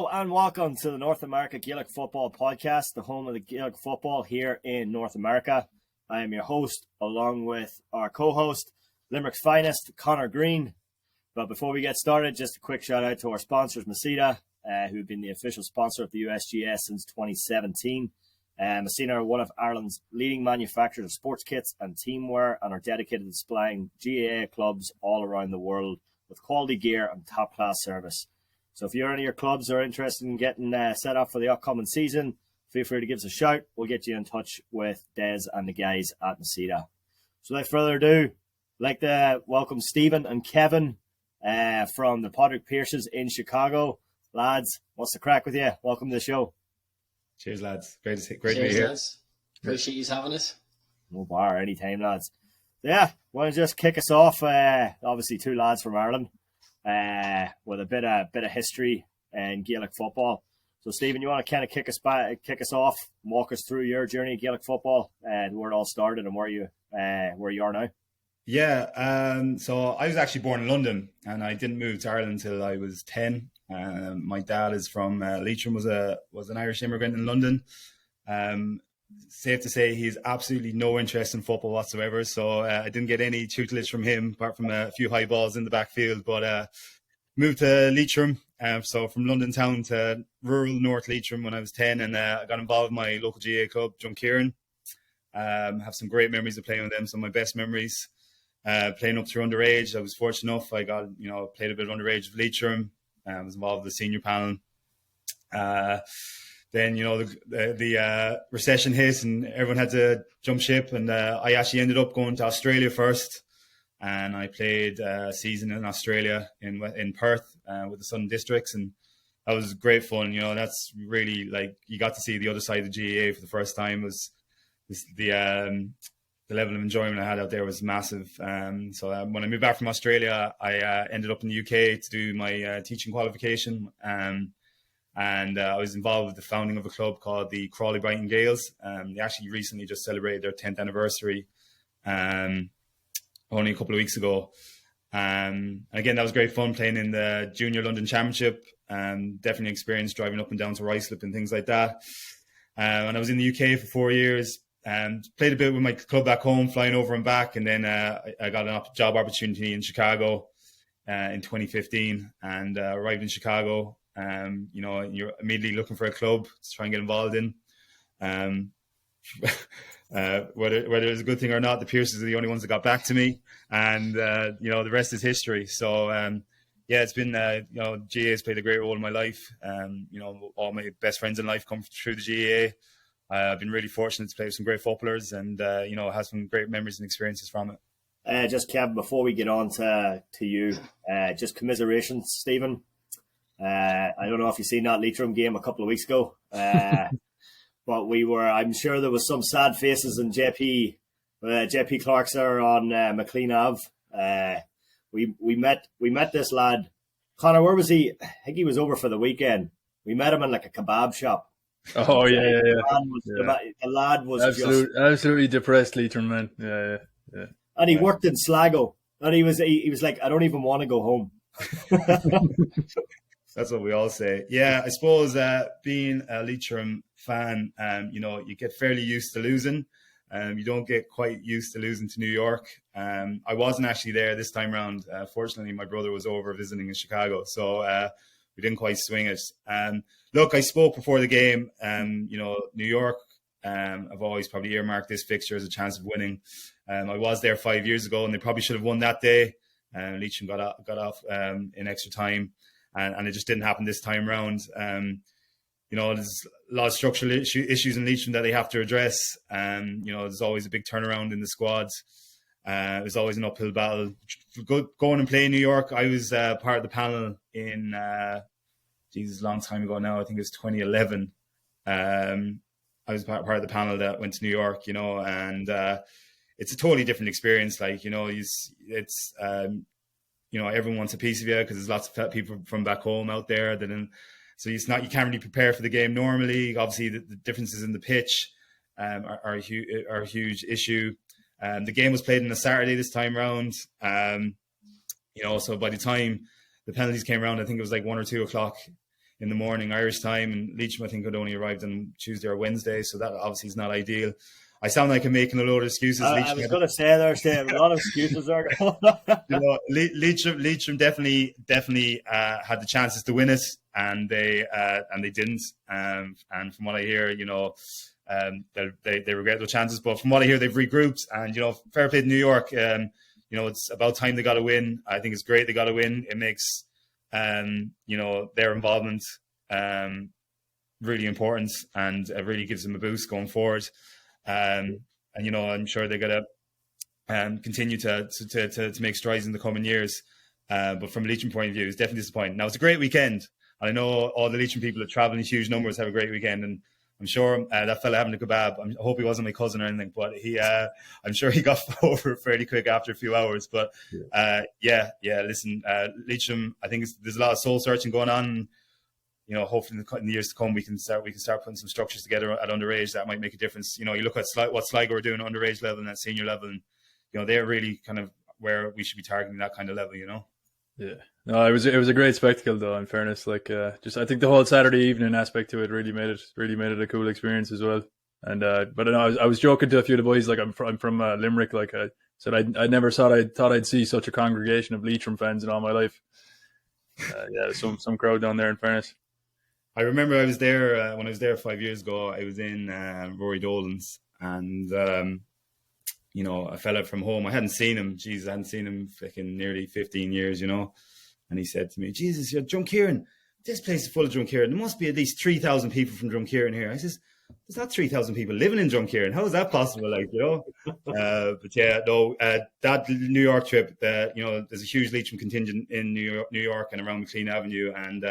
Hello and welcome to the North America Gaelic Football Podcast, the home of the Gaelic football here in North America. I am your host, along with our co-host, Limerick's finest, Connor Green. But before we get started, just a quick shout out to our sponsors, McVeagh, who have been the official sponsor of the USGS since 2017. McVeagh are one of Ireland's leading manufacturers of sports kits and teamwear and are dedicated to supplying GAA clubs all around the world with quality gear and top-class service. So if you're any of your clubs are interested in getting set up for the upcoming season, feel free to give us a shout. We'll get you in touch with Des and the guys at McVeagh. So without further ado, I'd like to welcome Stephen and Kevin from the Padraig Pearses in Chicago. Lads, what's the crack with you? Welcome to the show. Cheers, lads. Great to be here. Lads. Appreciate you having us. No bar, anytime, lads. So yeah, want to just kick us off? Obviously, two lads from Ireland. With a bit of history in Gaelic football. So, Stephen, you want to kind of kick us off, walk us through your journey in Gaelic football and where it all started and where you are now? Yeah, so I was actually born in London and I didn't move to Ireland until I was 10. My dad is from Leitrim, was an Irish immigrant in London. Safe to say he has absolutely no interest in football whatsoever. So I didn't get any tutelage from him, apart from a few high balls in the backfield. But moved to Leitrim, so from London town to rural North Leitrim when I was 10, and I got involved in my local GAA club, Kieran. Have some great memories of playing with them. Some of my best memories, playing up through underage. I was fortunate enough. I got played a bit of underage with Leitrim. Was involved with the senior panel. Then, the recession hit and everyone had to jump ship. And I actually ended up going to Australia first. And I played a season in Australia in Perth with the Southern Districts. And that was great fun. That's really like you got to see the other side of the GAA for the first time. The level of enjoyment I had out there was massive. So when I moved back from Australia, I ended up in the UK to do my teaching qualification. And I was involved with the founding of a club called the Crawley Brighton Gaels. They actually recently just celebrated their 10th anniversary only a couple of weeks ago. And again, that was great fun playing in the Junior London Championship. Definitely experienced driving up and down to Ruislip and things like that. And I was in the UK for 4 years and played a bit with my club back home, flying over and back. And then I got a job opportunity in Chicago in 2015 and arrived in Chicago. You're immediately looking for a club to try and get involved in. Whether it's a good thing or not, the Pearses are the only ones that got back to me, and the rest is history. So it's been GAA has played a great role in my life. All my best friends in life come through the GAA. I've been really fortunate to play with some great footballers, and have some great memories and experiences from it. Just Kevin, before we get on to you, just commiserations, Stephen. I don't know if you've seen that Leitrim game a couple of weeks ago, but I'm sure there was some sad faces in JP Clark's there on McLean Ave. We met this lad. Connor, where was he? I think he was over for the weekend. We met him in like a kebab shop. Oh, yeah. The lad was absolutely depressed, Leitrim, man. Yeah. And he worked in Sligo. And he was like, I don't even want to go home. That's what we all say. Yeah, I suppose being a Leitrim fan, you get fairly used to losing. You don't get quite used to losing to New York. I wasn't actually there this time round. Fortunately, my brother was over visiting in Chicago, so we didn't quite swing it. Look, I spoke before the game. New York, I've always probably earmarked this fixture as a chance of winning. I was there 5 years ago, and they probably should have won that day. Leitrim got off in extra time. And it just didn't happen this time round. There's a lot of structural issues in Leitrim that they have to address. There's always a big turnaround in the squads. There's always an uphill battle. Going and playing New York, I was part of the panel in, a long time ago now. I think it was 2011. I was part of the panel that went to New York, and it's a totally different experience. Everyone wants a piece of you because there's lots of people from back home out there. So you can't really prepare for the game normally. Obviously, the differences in the pitch are a huge issue. The game was played on a Saturday this time round. So by the time the penalties came around, I think it was like 1 or 2 o'clock in the morning Irish time, and Leitrim I think had only arrived on Tuesday or Wednesday, so that obviously is not ideal. I sound like I'm making a load of excuses. I was going to say there's a lot of excuses are going on. Leitrim definitely had the chances to win it, and they didn't. And from what I hear, they regret those chances. But from what I hear, they've regrouped, and fair play to New York. It's about time they got to win. I think it's great they got to win. It makes their involvement really important, and it really gives them a boost going forward. I'm sure they're going to continue to make strides in the coming years. But from a Leitrim point of view, it's definitely disappointing. Now, it's a great weekend. And I know all the Leitrim people that travel in huge numbers have a great weekend. And I'm sure that fella having a kebab, I hope he wasn't my cousin or anything, but I'm sure he got over fairly quick after a few hours. But listen, Leitrim, I think there's a lot of soul searching going on. Hopefully in the years to come, we can start putting some structures together at underage that might make a difference. You look at what Sligo are doing at underage level and at senior level, and they're really kind of where we should be targeting that kind of level. Yeah, no, it was a great spectacle though. In fairness, I think the whole Saturday evening aspect to it really made it a cool experience as well. And but I was joking to a few of the boys, like I'm from Limerick. Like I said, I never thought I'd see such a congregation of Leitrim fans in all my life. Some crowd down there. In fairness. I remember I was there when I was there 5 years ago. I was in Rory Dolan's, and a fella from home. I hadn't seen him. Jesus, I hadn't seen him fucking nearly 15 years. And he said to me, "Jesus, you're Drunkieran. This place is full of Drunkieran. There must be at least 3,000 people from Drunkieran here." I says, "There's not 3,000 people living in Drunkieran. How is that possible?" But yeah, no. That New York trip. There's a huge Leitrim contingent in New York and around McLean Avenue, and.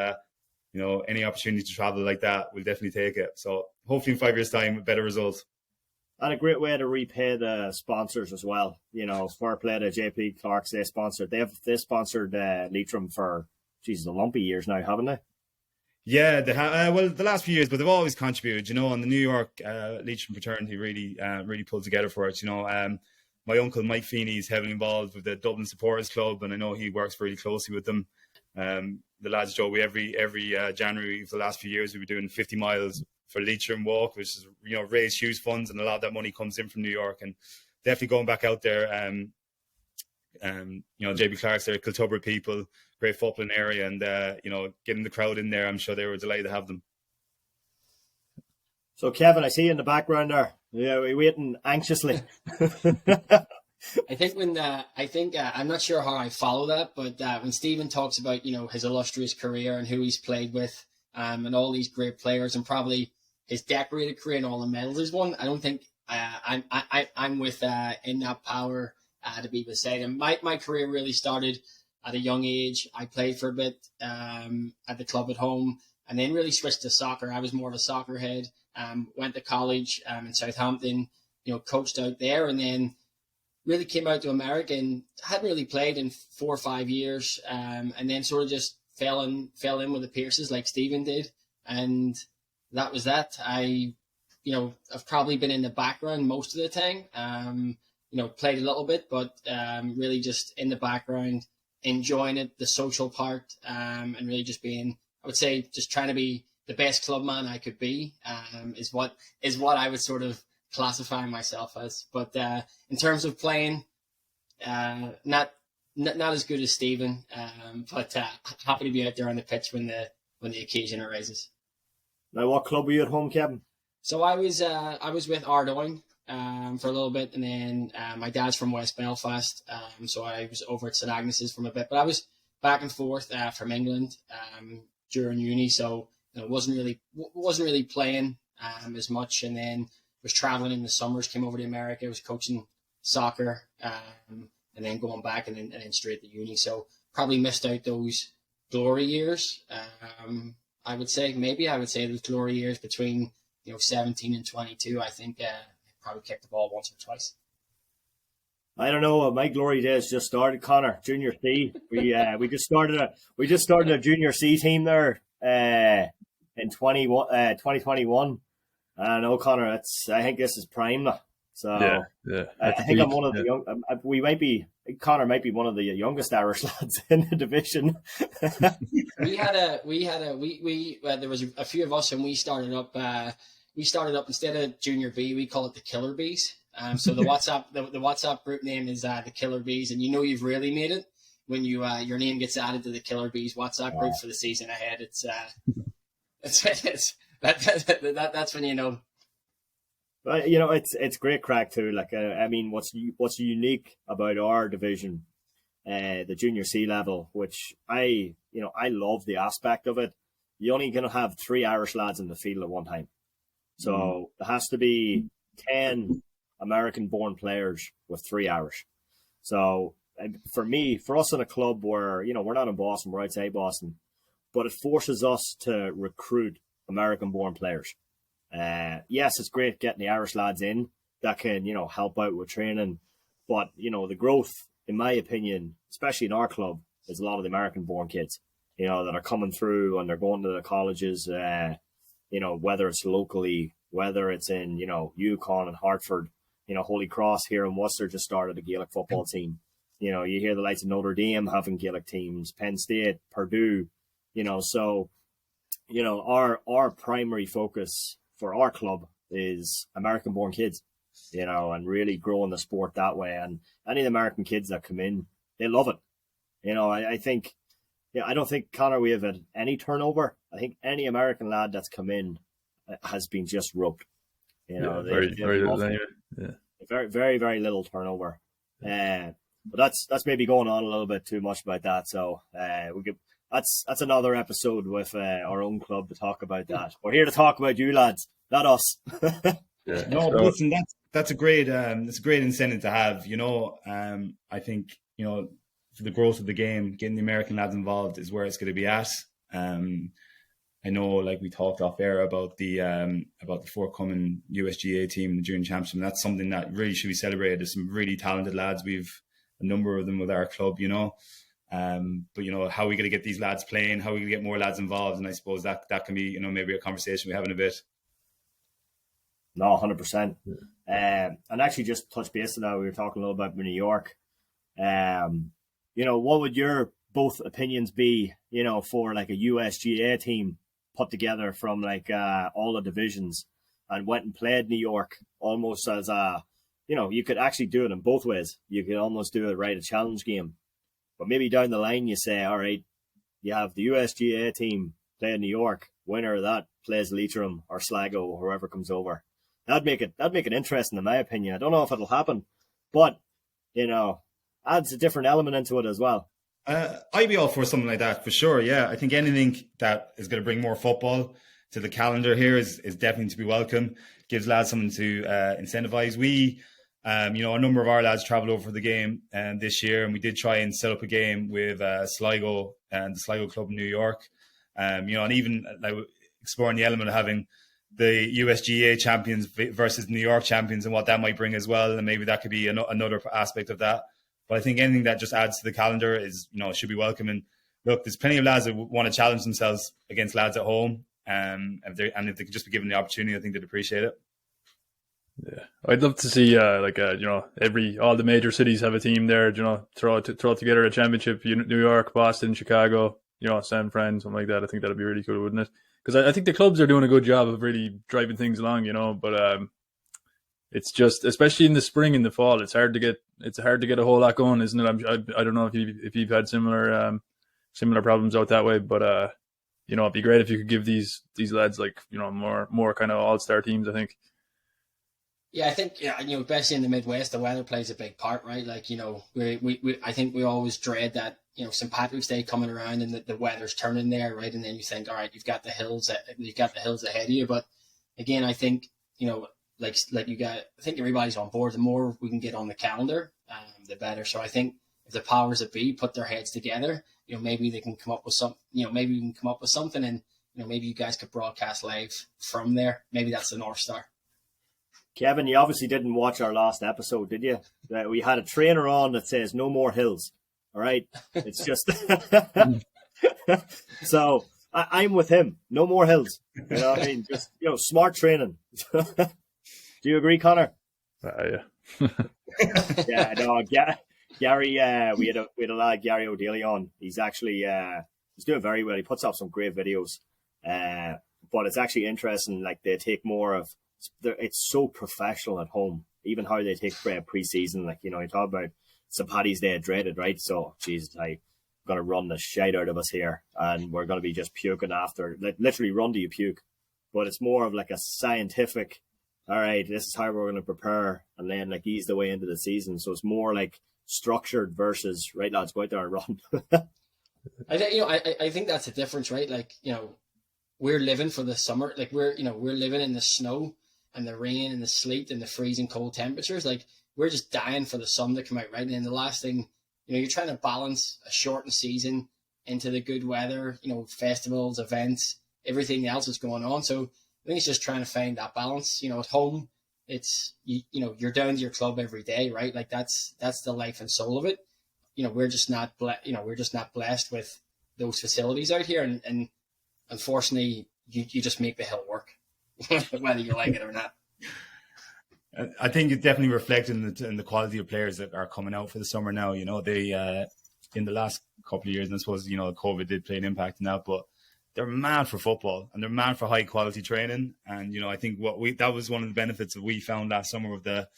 Any opportunity to travel like that, we'll definitely take it. So hopefully in 5 years' time, a better result. And a great way to repay the sponsors as well. Fair play to JP Clark's. They sponsored Leitrim for, the lumpy years now, haven't they? Yeah, they have. Well, the last few years, but they've always contributed. And the New York Leitrim fraternity really pulled together for it. My uncle Mike Feeney is heavily involved with the Dublin Supporters Club, and I know he works really closely with them. The lads, Joe, we every January for the last few years, we were doing 50 miles for Leitrim Walk, which is raise huge funds, and a lot of that money comes in from New York, and definitely going back out there. JB Clark's there, Kiltubber people, great footballing area, and getting the crowd in there, I'm sure they were delighted to have them. So Kevin, I see you in the background there. Yeah, we're waiting anxiously. I think I'm not sure how I follow that, but when Stephen talks about his illustrious career and who he's played with, and all these great players, and probably his decorated career and all the medals he's won, I don't think I'm with in that power to be beside him. My career really started at a young age. I played for a bit at the club at home, and then really switched to soccer. I was more of a soccer head. Went to college in Southampton, coached out there, and then really came out to America and hadn't really played in 4 or 5 years, and then sort of just fell in with the Pearses like Stephen did, and that was that. I've probably been in the background most of the time. Played a little bit, but really just in the background, enjoying it, the social part, and really just being, I would say, just trying to be the best clubman I could be, is what I would sort of classify myself as. But in terms of playing, not as good as Stephen, but happy to be out there on the pitch when the occasion arises. Now, what club were you at home, Kevin? So I was with Ardoyne for a little bit, and then my dad's from West Belfast, so I was over at St Agnes's for a bit. But I was back and forth from England during uni, so wasn't really playing as much, and then was traveling in the summers. Came over to America, was coaching soccer, and then going back and then straight to uni. So probably missed out those glory years. I would say those glory years between 17 and 22. I think I probably kicked the ball once or twice. I don't know. My glory days just started, Connor. Junior C. We just started a junior C team there in 2021. I don't know, Connor. I think this is prime now. So yeah. I think I'm one of the young. Connor might be one of the youngest Irish lads in the division. There was a few of us, and we started up. Instead of Junior B, we call it the Killer Bees. So the WhatsApp group name is the Killer Bees, and you've really made it when your name gets added to the Killer Bees WhatsApp group for the season ahead. That's when you know. But it's great crack too. Like I mean, what's unique about our division, the junior C level, which I love the aspect of it. You're only going to have 3 Irish lads in the field at one time, so there has to be 10 American-born players with 3 Irish. So for us in a club where we're not in Boston, we're outside Boston, but it forces us to recruit American-born players. Yes, it's great getting the Irish lads in that can, help out with training. But, the growth, in my opinion, especially in our club, is a lot of the American-born kids, that are coming through and they're going to the colleges, whether it's locally, whether it's in, Yukon and Hartford, Holy Cross here in Worcester just started a Gaelic football team. You hear the likes of Notre Dame having Gaelic teams, Penn State, Purdue, so, our primary focus for our club is American-born kids, and really growing the sport that way. And any of the American kids that come in, they love it. I think, I don't think, Connor, we have had any turnover. I think any American lad that's come in has been just roped. Very little anyway. Yeah. Very, very, very little turnover. But that's maybe going on a little bit too much about that. So that's another episode with our own club to talk about that. We're here to talk about you lads, not us. Yeah. No, but listen, that's a great incentive to have. I think for the growth of the game, getting the American lads involved is where it's going to be at. I know, like we talked off air about the forthcoming USGA team, the junior championship. And that's something that really should be celebrated. There's some really talented lads. We've a number of them with our club, but how are we going to get these lads playing? How are we going to get more lads involved? And I suppose that can be, maybe a conversation we have in a bit. No, 100%. And actually, just touch base on that. We were talking a little about New York. What would your both opinions be, for like a USGA team put together from like all the divisions and went and played New York almost as a, you could actually do it in both ways. You could almost do it right, a challenge game. But maybe down the line you say, all right, you have the USGA team playing New York. Winner of that plays Leitrim or Sligo or whoever comes over. That'd make it interesting in my opinion. I don't know if it'll happen, but adds a different element into it as well. I'd be all for something like that for sure. Yeah, I think anything that is going to bring more football to the calendar here is definitely to be welcome. Gives lads something to incentivize. We, a number of our lads travelled over for the game this year, and we did try and set up a game with Sligo and the Sligo club in New York. And even like exploring the element of having the USGA champions versus New York champions and what that might bring as well, and maybe that could be another aspect of that. But I think anything that just adds to the calendar is, should be welcome. And look, there's plenty of lads that want to challenge themselves against lads at home, and if they could just be given the opportunity, I think they'd appreciate it. Yeah, I'd love to see all the major cities have a team there. Throw together a championship. New York, Boston, Chicago. San Fran, something like that. I think that'd be really cool, wouldn't it? Because I think the clubs are doing a good job of really driving things along. But it's just, especially in the spring and the fall, it's hard to get a whole lot going, isn't it? I don't know if you've had similar problems out that way, but it'd be great if you could give these lads more kind of all-star teams, I think. Yeah, I think especially in the Midwest, the weather plays a big part, right? Like I think we always dread that St. Patrick's Day coming around and the weather's turning there, right? And then you think, all right, you've got the hills ahead of you. But again, I think I think everybody's on board. The more we can get on the calendar, the better. So I think if the powers that be put their heads together, maybe they can come up with maybe we can come up with something, and maybe you guys could broadcast live from there. Maybe that's the North Star. Kevin, you obviously didn't watch our last episode, did you? We had a trainer on that says no more hills. All right, it's just so I'm with him. No more hills. Just smart training. Do you agree, Connor? Yeah. Yeah, no, Gary. We had a lad, Gary O'Daly, on. He's actually he's doing very well. He puts up some great videos. But it's actually interesting. Like, they take more of. It's so professional at home. Even how they take pre-season. Like, you talk about St. Paddy's Day dreaded, right? So, Jesus, I'm gonna run the shite out of us here, and we're gonna be just puking after. Like, literally, run to you puke. But it's more of like a scientific. All right, this is how we're going to prepare, and then like ease the way into the season. So it's more like structured versus, right, lads, go out there and run. I think that's the difference, right? Like, we're living for the summer. Like, we're living in the snow and the rain and the sleet and the freezing cold temperatures. Like, we're just dying for the sun to come out, right? And then the last thing, you're trying to balance a shortened season into the good weather, festivals, events, everything else that's going on. So I think it's just trying to find that balance. At home, it's you're down to your club every day, right? Like, that's the life and soul of it. We're just not blessed with those facilities out here, and unfortunately, you just make the hill work, whether you like it or not. I think it definitely reflected in the quality of players that are coming out for the summer now. They in the last couple of years, and I suppose COVID did play an impact in that, but they're mad for football and they're mad for high quality training. And, I think that was one of the benefits that we found last summer with the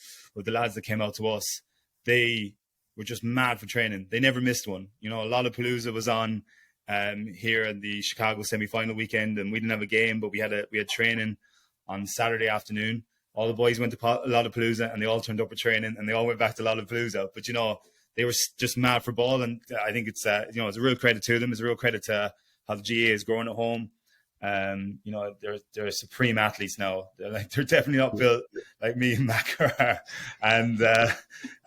lads that came out to us. They were just mad for training. They never missed one. A lot of Palooza was on here in the Chicago semi-final weekend, and we didn't have a game, but we had training on Saturday afternoon. All the boys went to Lollapalooza and they all turned up for training, and they all went back to Lollapalooza. But, they were just mad for ball. And I think it's a real credit to them. It's a real credit to how the GAA is growing at home. They're supreme athletes now. They're definitely not built like me and Mac are. And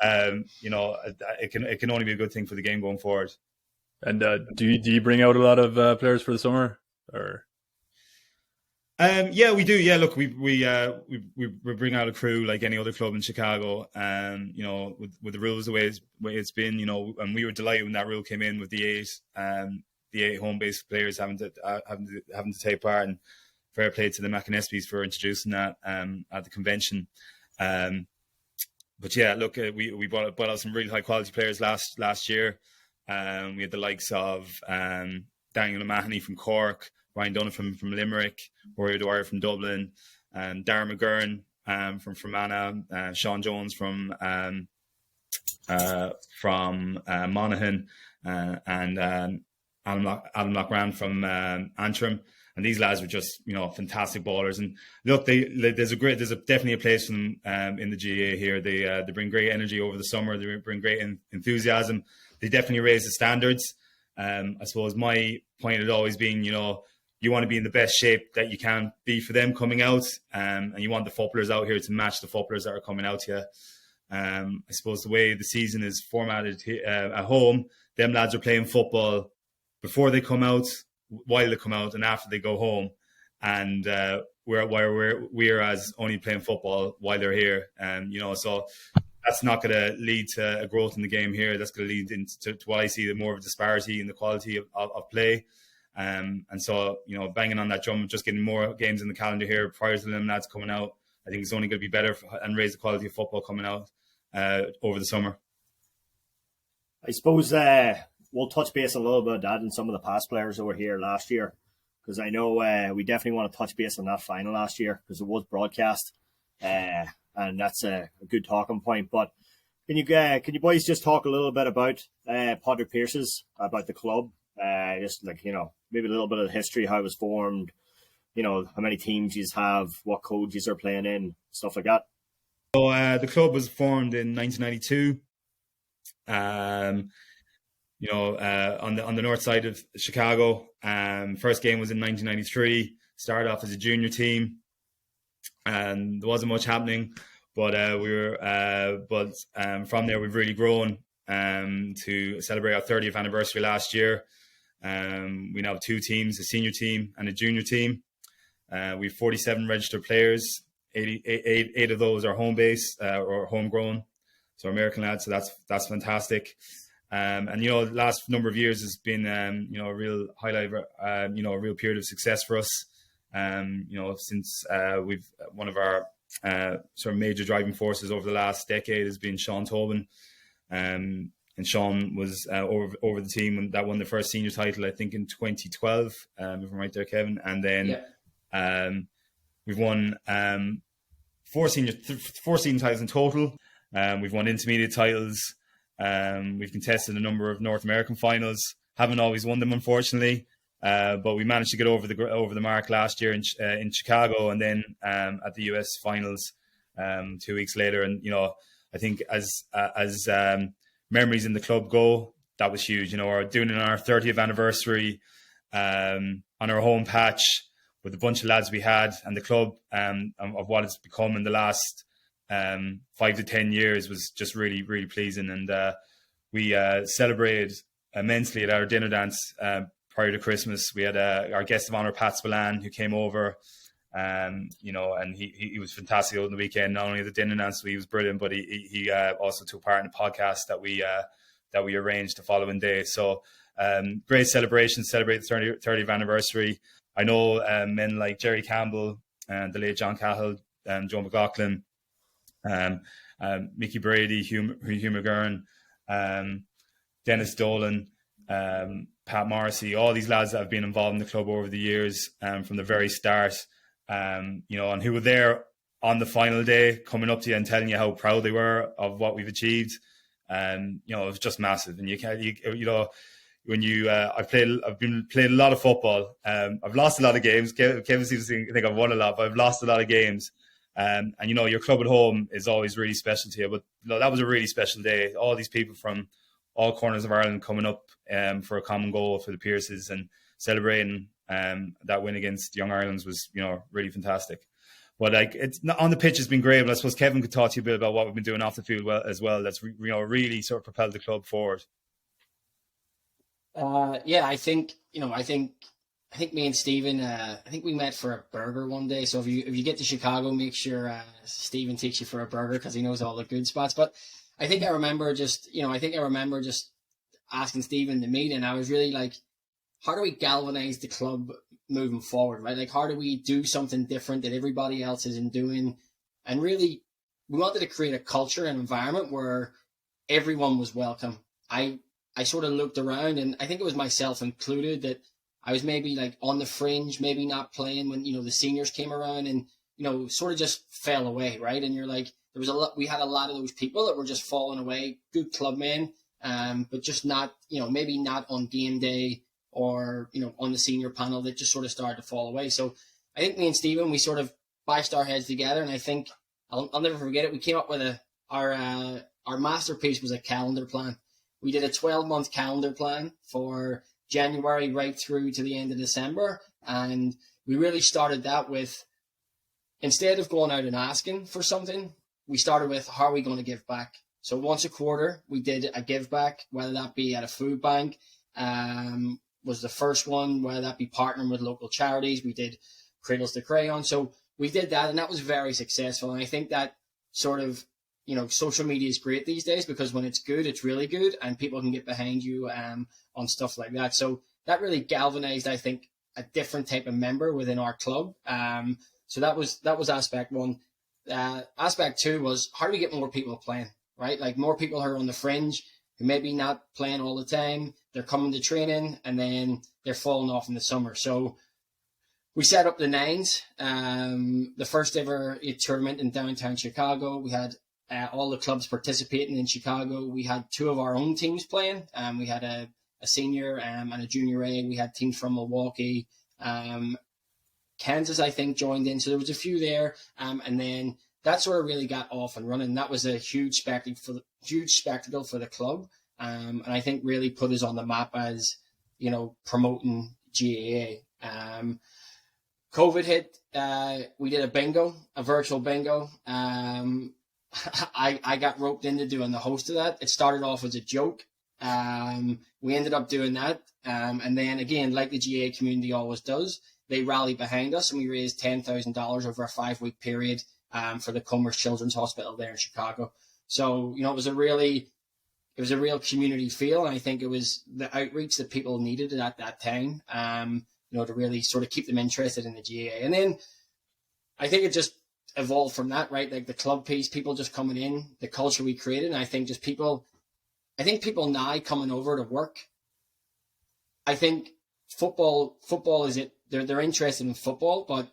it can only be a good thing for the game going forward. And do you bring out a lot of players for the summer, or? Yeah, we do. Yeah, look, we bring out a crew like any other club in Chicago. With the rules the way it's been, and we were delighted when that rule came in with the eight home-based players having to take part, and fair play to the McInnespies for introducing that at the convention. But yeah, look, we brought out some really high-quality players last year. We had the likes of Daniel O'Mahony from Cork, Ryan Donovan from Limerick, Rory Dwyer from Dublin, Darren McGurn from Fermanagh, Sean Jones from Monaghan, and Adam Lochran from Antrim. And these lads were just, fantastic ballers. And look, there's definitely a place for them in the GAA here. They bring great energy over the summer. They bring great enthusiasm. They definitely raise the standards. I suppose my point had always been, you want to be in the best shape that you can be for them coming out, and you want the footballers out here to match the footballers that are coming out to you. I suppose the way the season is formatted at home, them lads are playing football before they come out, while they come out, and after they go home. And we're as only playing football while they're here. So that's not going to lead to a growth in the game here. That's going to lead into what I see, the more of a disparity in the quality of play. And so, banging on that drum, just getting more games in the calendar here prior to them lads coming out, I think it's only going to be better and raise the quality of football coming out over the summer. I suppose we'll touch base a little bit on that and some of the past players that were here last year, because I know we definitely want to touch base on that final last year because it was broadcast, and that's a good talking point. But can you boys just talk a little bit about Padraig Pearses, about the club, just like maybe a little bit of the history, how it was formed, how many teams you have, what codes are playing in, stuff like that. So the club was formed in 1992. On the north side of Chicago. First game was in 1993. Started off as a junior team, and there wasn't much happening. But from there we've really grown to celebrate our 30th anniversary last year. We now have two teams: a senior team and a junior team. We have 47 registered players. 88 of those are home based or homegrown, so American lads. So that's fantastic. And the last number of years has been a real highlight, a real period of success for us. Since we've one of our sort of major driving forces over the last decade has been Sean Tobin. And Sean was over the team that won the first senior title, I think, in 2012, if I'm right there, Kevin. And then we've won 4 senior titles in total. We've won intermediate titles. We've contested a number of North American finals. Haven't always won them, unfortunately, but we managed to get over the mark last year in Chicago, and then at the US finals 2 weeks later. And I think as memories in the club go, that was huge. We're doing it on our 30th anniversary on our home patch with a bunch of lads we had, and the club of what it's become in the last 5 to 10 years was just really, really pleasing. And we celebrated immensely at our dinner dance prior to Christmas. We had our guest of honor, Pat Spillane, who came over. And he was fantastic over the weekend. Not only the dinner dance, he was brilliant, but he also took part in the podcast that we arranged the following day. So great celebration, celebrate the 30th anniversary. I know men like Jerry Campbell and the late John Cahill, Joe McLaughlin, Mickey Brady, Hugh McGurn, Dennis Dolan, Pat Morrissey, all these lads that have been involved in the club over the years from the very start. And who were there on the final day, coming up to you and telling you how proud they were of what we've achieved. It was just massive. And I've been playing a lot of football. I've lost a lot of games. Kevin seems to think I've won a lot, but I've lost a lot of games. And your club at home is always really special to you. But that was a really special day. All these people from all corners of Ireland coming up for a common goal for the Pearses and celebrating that win against Young Ireland was, really fantastic. But it's not, on the pitch has been great. But I suppose Kevin could talk to you a bit about what we've been doing off the field as well. That's really sort of propelled the club forward. I think me and Stephen, I think we met for a burger one day. So if you get to Chicago, make sure Stephen takes you for a burger because he knows all the good spots. But I think I remember just asking Stephen to meet, and I was really like, how do we galvanize the club moving forward, right? Like, how do we do something different that everybody else isn't doing? And really, we wanted to create a culture and environment where everyone was welcome. I sort of looked around, and I think it was myself included, that I was maybe like on the fringe, maybe not playing when, the seniors came around, and, sort of just fell away, right? And you're like, we had a lot of those people that were just falling away, good clubmen, but just not, maybe not on game day or, on the senior panel, that just sort of started to fall away. So I think me and Stephen, we sort of bashed our heads together, and I think I'll never forget it. We came up with our masterpiece was a calendar plan. We did a 12-month calendar plan for January right through to the end of December. And we really started that with, instead of going out and asking for something, we started with, how are we going to give back? So once a quarter, we did a give back, whether that be at a food bank, was the first one, whether that be partnering with local charities. We did Cradles to Crayon. So we did that, and that was very successful. And I think that sort of, social media is great these days, because when it's good, it's really good, and people can get behind you on stuff like that. So that really galvanized, I think, a different type of member within our club. So that was aspect one. Aspect two was, how do we get more people playing, right? Like, more people who are on the fringe, who maybe not playing all the time. They're coming to training, and then they're falling off in the summer. So we set up the Nines, the first ever tournament in downtown Chicago. We had all the clubs participating in Chicago. We had 2 of our own teams playing. We had a senior and a junior A. We had teams from Milwaukee. Kansas, I think, joined in. So there was a few there. And then that sort of really got off and running. That was a huge spectacle for the club. And I think really put us on the map as, promoting GAA. COVID hit. We did a virtual bingo. I got roped into doing the host of that. It started off as a joke. We ended up doing that. And then again, like the GAA community always does, they rallied behind us, and we raised $10,000 over a 5-week period for the Commerce Children's Hospital there in Chicago. So, it was a real community feel. And I think it was the outreach that people needed at that time, to really sort of keep them interested in the GAA. And then I think it just evolved from that, right? Like the club piece, people just coming in, the culture we created. And I think people now coming over to work, I think football is it. They're interested in football, but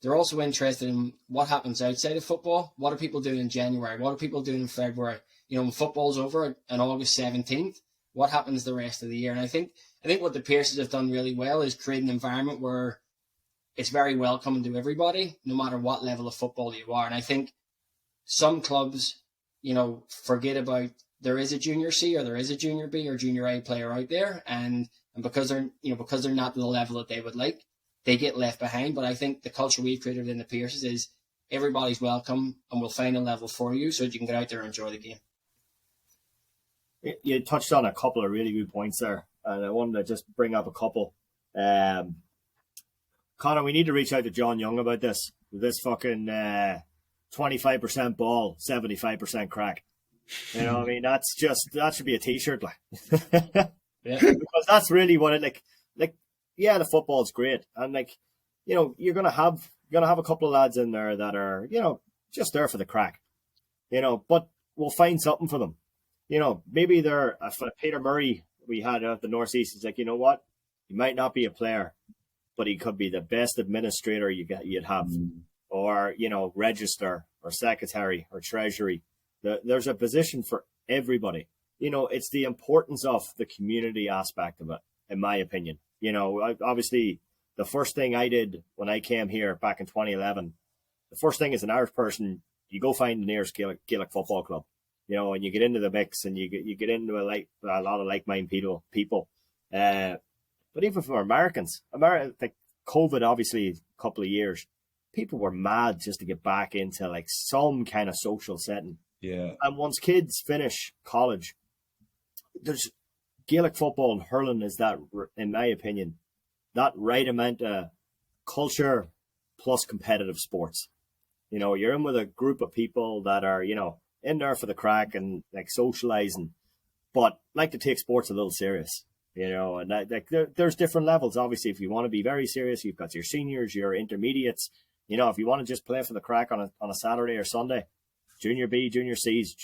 they're also interested in what happens outside of football. What are people doing in January? What are people doing in February? When football's over on August 17th, what happens the rest of the year? And I think what the Pearses have done really well is create an environment where it's very welcoming to everybody, no matter what level of football you are. And I think some clubs, forget about there is a junior C or there is a junior B or junior A player out there, and because they're not to the level that they would like, they get left behind. But I think the culture we've created in the Pearses is everybody's welcome, and we'll find a level for you so that you can get out there and enjoy the game. You touched on a couple of really good points there, and I wanted to just bring up a couple. Connor, we need to reach out to John Young about this. This fucking 25% ball, 75% crack. That should be a t-shirt, like. Yeah. Because that's really what it like. Yeah, the football's great, and you're gonna have a couple of lads in there that are just there for the crack, but we'll find something for them. Maybe they're Peter Murray we had out the Northeast. Is like, you know what, he might not be a player, but he could be the best administrator you'd have, or register or secretary or treasury. There's a position for everybody. It's the importance of the community aspect of it, in my opinion. Obviously, the first thing I did when I came here back in 2011, the first thing as an Irish person, you go find the nearest Gaelic football club, and you get into the mix, and you get into a lot of like-minded people. But even for Americans, like COVID, obviously, a couple of years, people were mad just to get back into like some kind of social setting. Yeah. And once kids finish college, there's Gaelic football and hurling is that, in my opinion, that right amount of culture plus competitive sports. You're in with a group of people that are, in there for the crack and like socializing, but like to take sports a little serious, and there's different levels. Obviously, if you want to be very serious, you've got your seniors, your intermediates. If you want to just play for the crack on a Saturday or Sunday, junior B, junior C is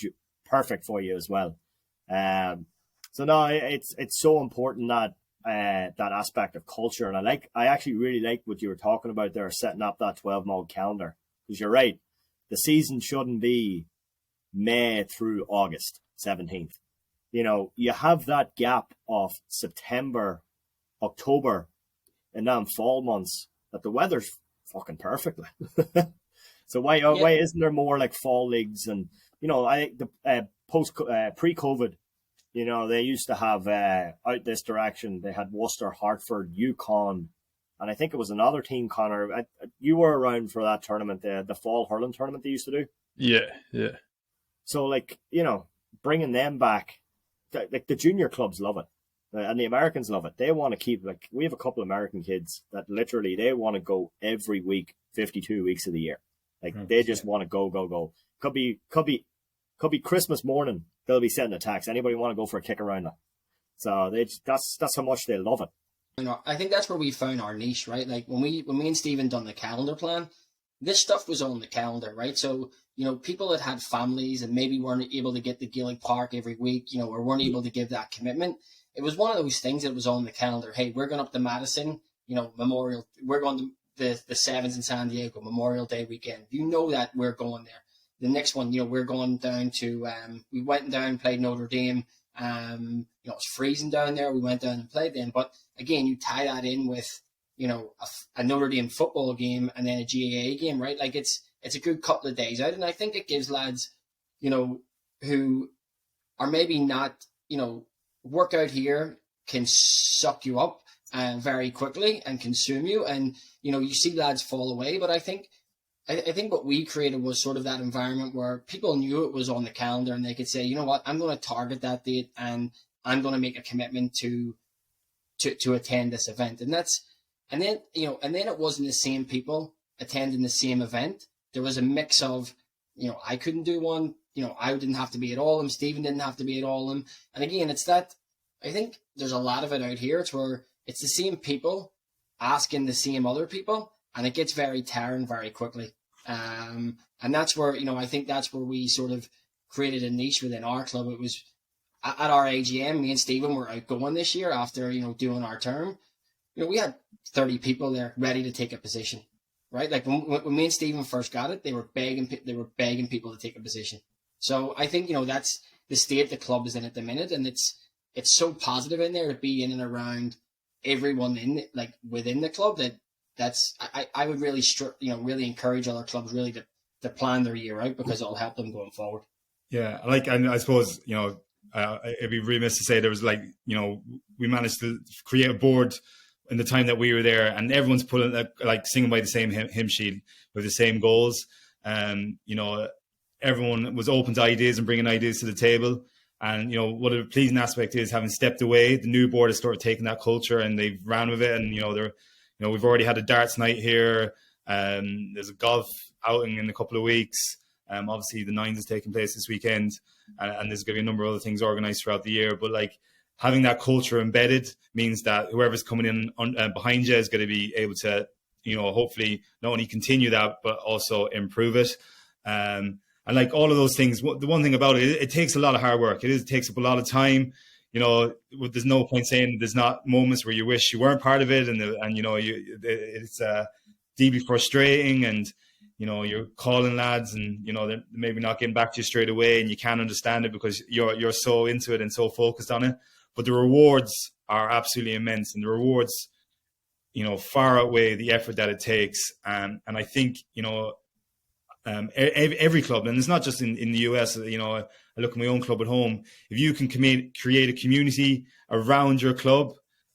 perfect for you as well. So no, it's so important that that aspect of culture, and I actually really like what you were talking about there, setting up that 12-month calendar, because you're right, the season shouldn't be May through August 17th. You have that gap of September, October, and then fall months that the weather's fucking perfect. So why isn't there more like fall leagues? And I think the pre-COVID, they used to have out this direction. They had Worcester, Hartford, Yukon, and I think it was another team. Connor, you were around for that tournament, the fall hurling tournament they used to do. Yeah. So bringing them back, the junior clubs love it, and the Americans love it. They want to keep, we have a couple of American kids that literally they want to go every week, 52 weeks of the year. They just want to go. Could be Christmas morning. They'll be setting attacks. Anybody want to go for a kick around that? So that's how much they love it. I think that's where we found our niche, right? Like when me and Stephen done the calendar plan, this stuff was on the calendar, right? So, people that had families and maybe weren't able to get the Gaelic Park every week, or weren't able to give that commitment. It was one of those things that was on the calendar. Hey, we're going up to Madison, Memorial. We're going to the Sevens in San Diego, Memorial Day weekend. That we're going there. The next one, we're going down to, we went down and played Notre Dame. It's freezing down there. We went down and played them. But again, you tie that in with, a Notre Dame football game and then a GAA game, right? Like it's a good couple of days out. And I think it gives lads, who are maybe not, work out here can suck you up very quickly and consume you. And, you see lads fall away. But I think what we created was sort of that environment where people knew it was on the calendar and they could say, you know what, I'm going to target that date and I'm going to make a commitment to attend this event. And then it wasn't the same people attending the same event. There was a mix of, I couldn't do one, I didn't have to be at all of them. Stephen didn't have to be at all of them. And again, it's that, I think there's a lot of it out here. It's where it's the same people asking the same other people, and it gets very tiring very quickly. And that's where, I think that's where we sort of created a niche within our club. It was at our AGM, me and Stephen were outgoing this year after, doing our term. We had 30 people there ready to take a position, right? Like when me and Stephen first got it, they were begging people to take a position. So I think, that's the state the club is in at the minute. And it's so positive in there to be in and around everyone within the club I would really, really encourage other clubs really to plan their year out, because it'll help them going forward. Yeah. And I suppose, it'd be remiss to say there was we managed to create a board in the time that we were there, and everyone's pulling singing by the same hymn sheet with the same goals. Everyone was open to ideas and bringing ideas to the table. And, what a pleasing aspect is, having stepped away, the new board has sort of taken that culture and they've ran with it. And, we've already had a darts night here. There's a golf outing in a couple of weeks. Obviously the Nines is taking place this weekend, and there's going to be a number of other things organized throughout the year. But having that culture embedded means that whoever's coming in behind you is going to be able to, hopefully not only continue that, but also improve it. And all of those things, the one thing about it takes a lot of hard work. It takes up a lot of time. There's no point saying there's not moments where you wish you weren't part of it, and it's deeply frustrating, and you're calling lads, and they're maybe not getting back to you straight away, and you can't understand it because you're so into it and so focused on it. But the rewards are absolutely immense, and the rewards, far outweigh the effort that it takes. And I think, every club, and it's not just in the US, I look at my own club at home. If you can create a community around your club,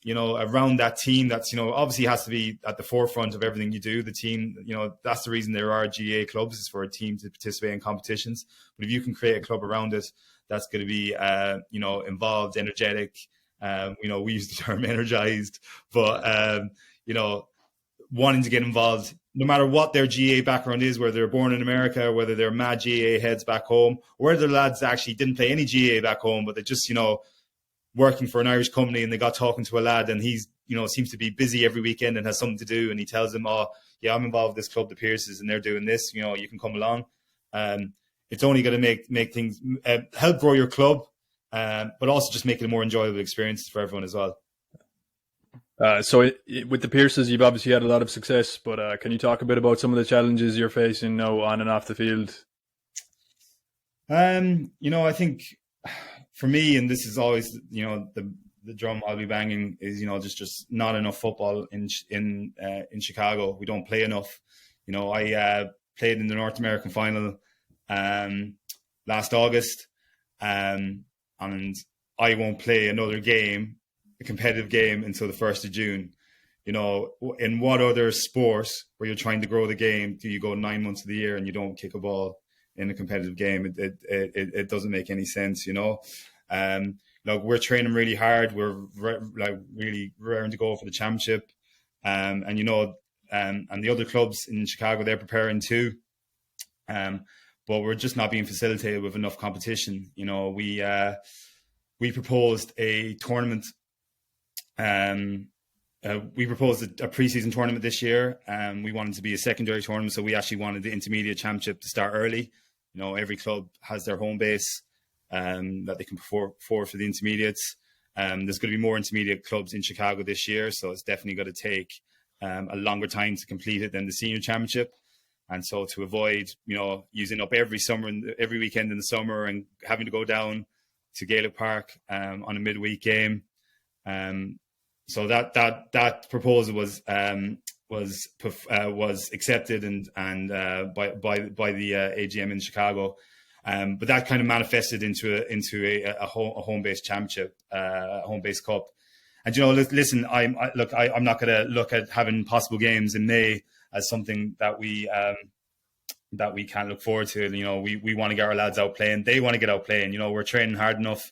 around that team that's, obviously has to be at the forefront of everything you do. The team, that's the reason there are GAA clubs, is for a team to participate in competitions. But if you can create a club around it, that's going to be, involved, energetic. We use the term energized, but, wanting to get involved, no matter what their GAA background is, whether they're born in America, whether they're mad GAA heads back home, or whether the lads actually didn't play any GAA back home, but they just, working for an Irish company, and they got talking to a lad, and he's, seems to be busy every weekend and has something to do, and he tells them, oh yeah, I'm involved with this club, the Pearses, and they're doing this, you can come along. It's only going to make things, help grow your club, but also just make it a more enjoyable experience for everyone as well. So with the Pearses, you've obviously had a lot of success, but can you talk a bit about some of the challenges you're facing now on and off the field? I think for me, and this is always, the drum I'll be banging is, just not enough football in Chicago. We don't play enough. I played in the North American final last August, and I won't play another game, a competitive game, until the 1st of June. In what other sport where you're trying to grow the game do you go 9 months of the year and you don't kick a ball in a competitive game? It doesn't make any sense, we're training really hard. We're really raring to go for the championship, and the other clubs in Chicago, they're preparing too, but we're just not being facilitated with enough competition. We proposed a tournament. We proposed a preseason tournament this year. We wanted to be a secondary tournament, so we actually wanted the intermediate championship to start early. Every club has their home base that they can perform for the intermediates. There's going to be more intermediate clubs in Chicago this year, so it's definitely going to take a longer time to complete it than the senior championship. And so to avoid, using up every weekend in the summer and having to go down to Gaelic Park on a midweek game. So that proposal was accepted and by the AGM in Chicago, but that kind of manifested into a home-based championship, a home-based cup. And listen, I'm not going to look at having possible games in May as something that we can't look forward to. We want to get our lads out playing. They want to get out playing. We're training hard enough,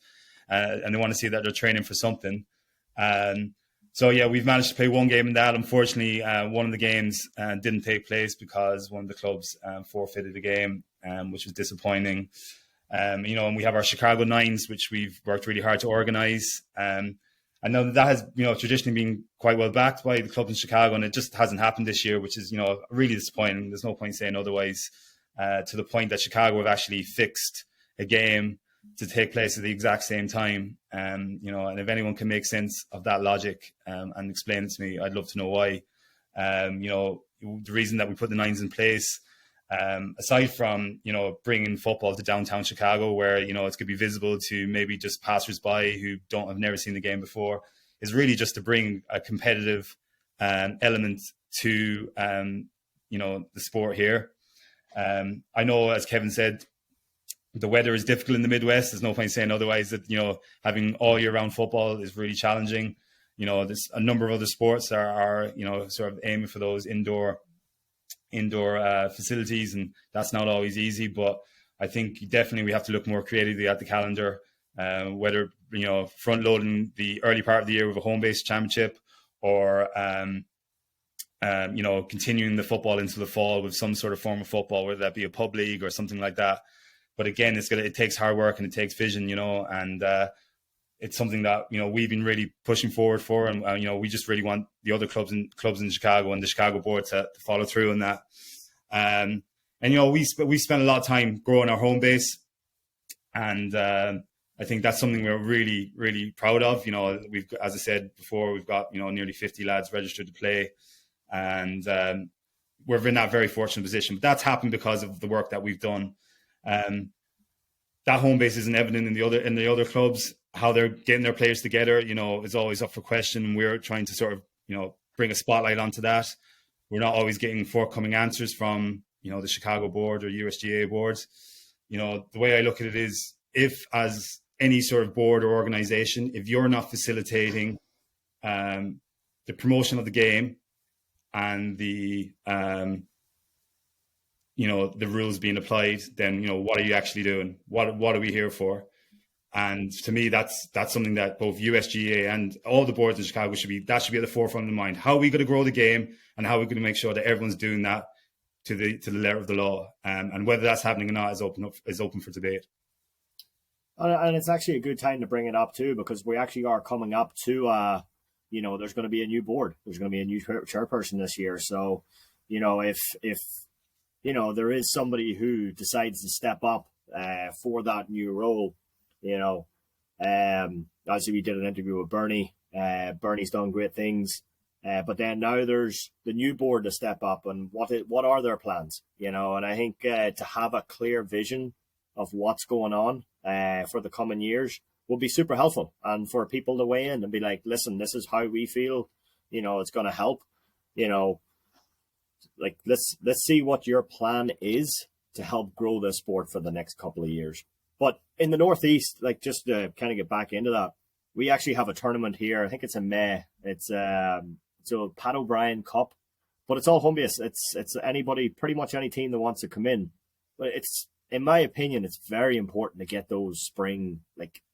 and they want to see that they're training for something. So yeah, we've managed to play one game in that. Unfortunately, one of the games didn't take place because one of the clubs forfeited the game, which was disappointing. And we have our Chicago Nines, which we've worked really hard to organise. And I know that has, traditionally been quite well backed by the club in Chicago, and it just hasn't happened this year, which is, really disappointing. There's no point saying otherwise, to the point that Chicago have actually fixed a game to take place at the exact same time. And if anyone can make sense of that logic and explain it to me, I'd love to know why. The reason that we put the nines in place, aside from, bringing football to downtown Chicago, where, it's going to be visible to maybe just passers-by who have never seen the game before, is really just to bring a competitive element to, the sport here. I know, as Kevin said, the weather is difficult in the Midwest. There's no point saying otherwise, that, having all year round football is really challenging. There's a number of other sports that are sort of aiming for those indoor facilities, and that's not always easy. But I think definitely we have to look more creatively at the calendar, whether front loading the early part of the year with a home based championship, or continuing the football into the fall with some sort of form of football, whether that be a pub league or something like that. But again, it takes hard work and it takes vision, and it's something that we've been really pushing forward for, and we just really want the other clubs in Chicago and the Chicago board to follow through on that. And we spent a lot of time growing our home base, and I think that's something we're really, really proud of. We've, as I said before, we've got nearly 50 lads registered to play, and we're in that very fortunate position. But that's happened because of the work that we've done. That home base isn't evident in the other clubs. How they're getting their players together, is always up for question. And we're trying to sort of, bring a spotlight onto that. We're not always getting forthcoming answers from, the Chicago board or USGA boards. The way I look at it is, if as any sort of board or organization, if you're not facilitating the promotion of the game and the rules being applied, then, what are you actually doing? What are we here for? And to me, that's something that both USGA and all the boards in Chicago should be at the forefront of the mind. How are we going to grow the game, and how are we going to make sure that everyone's doing that to the letter of the law? And whether that's happening or not is open for debate. And it's actually a good time to bring it up too, because we actually are coming up to, there's going to be a new board. There's going to be a new chairperson this year. So, if there is somebody who decides to step up for that new role, obviously we did an interview with Bernie. Bernie's done great things, but then now there's the new board to step up, and what are their plans? And I think to have a clear vision of what's going on for the coming years will be super helpful, and for people to weigh in and be like, listen, this is how we feel. It's going to help. Like let's see what your plan is to help grow this sport for the next couple of years. But in the Northeast, like, just to kind of get back into that, we actually have a tournament here. I think it's in May. It's a Pat O'Brien Cup, but it's all home base. It's anybody, pretty much any team that wants to come in. But it's, in my opinion, it's very important to get those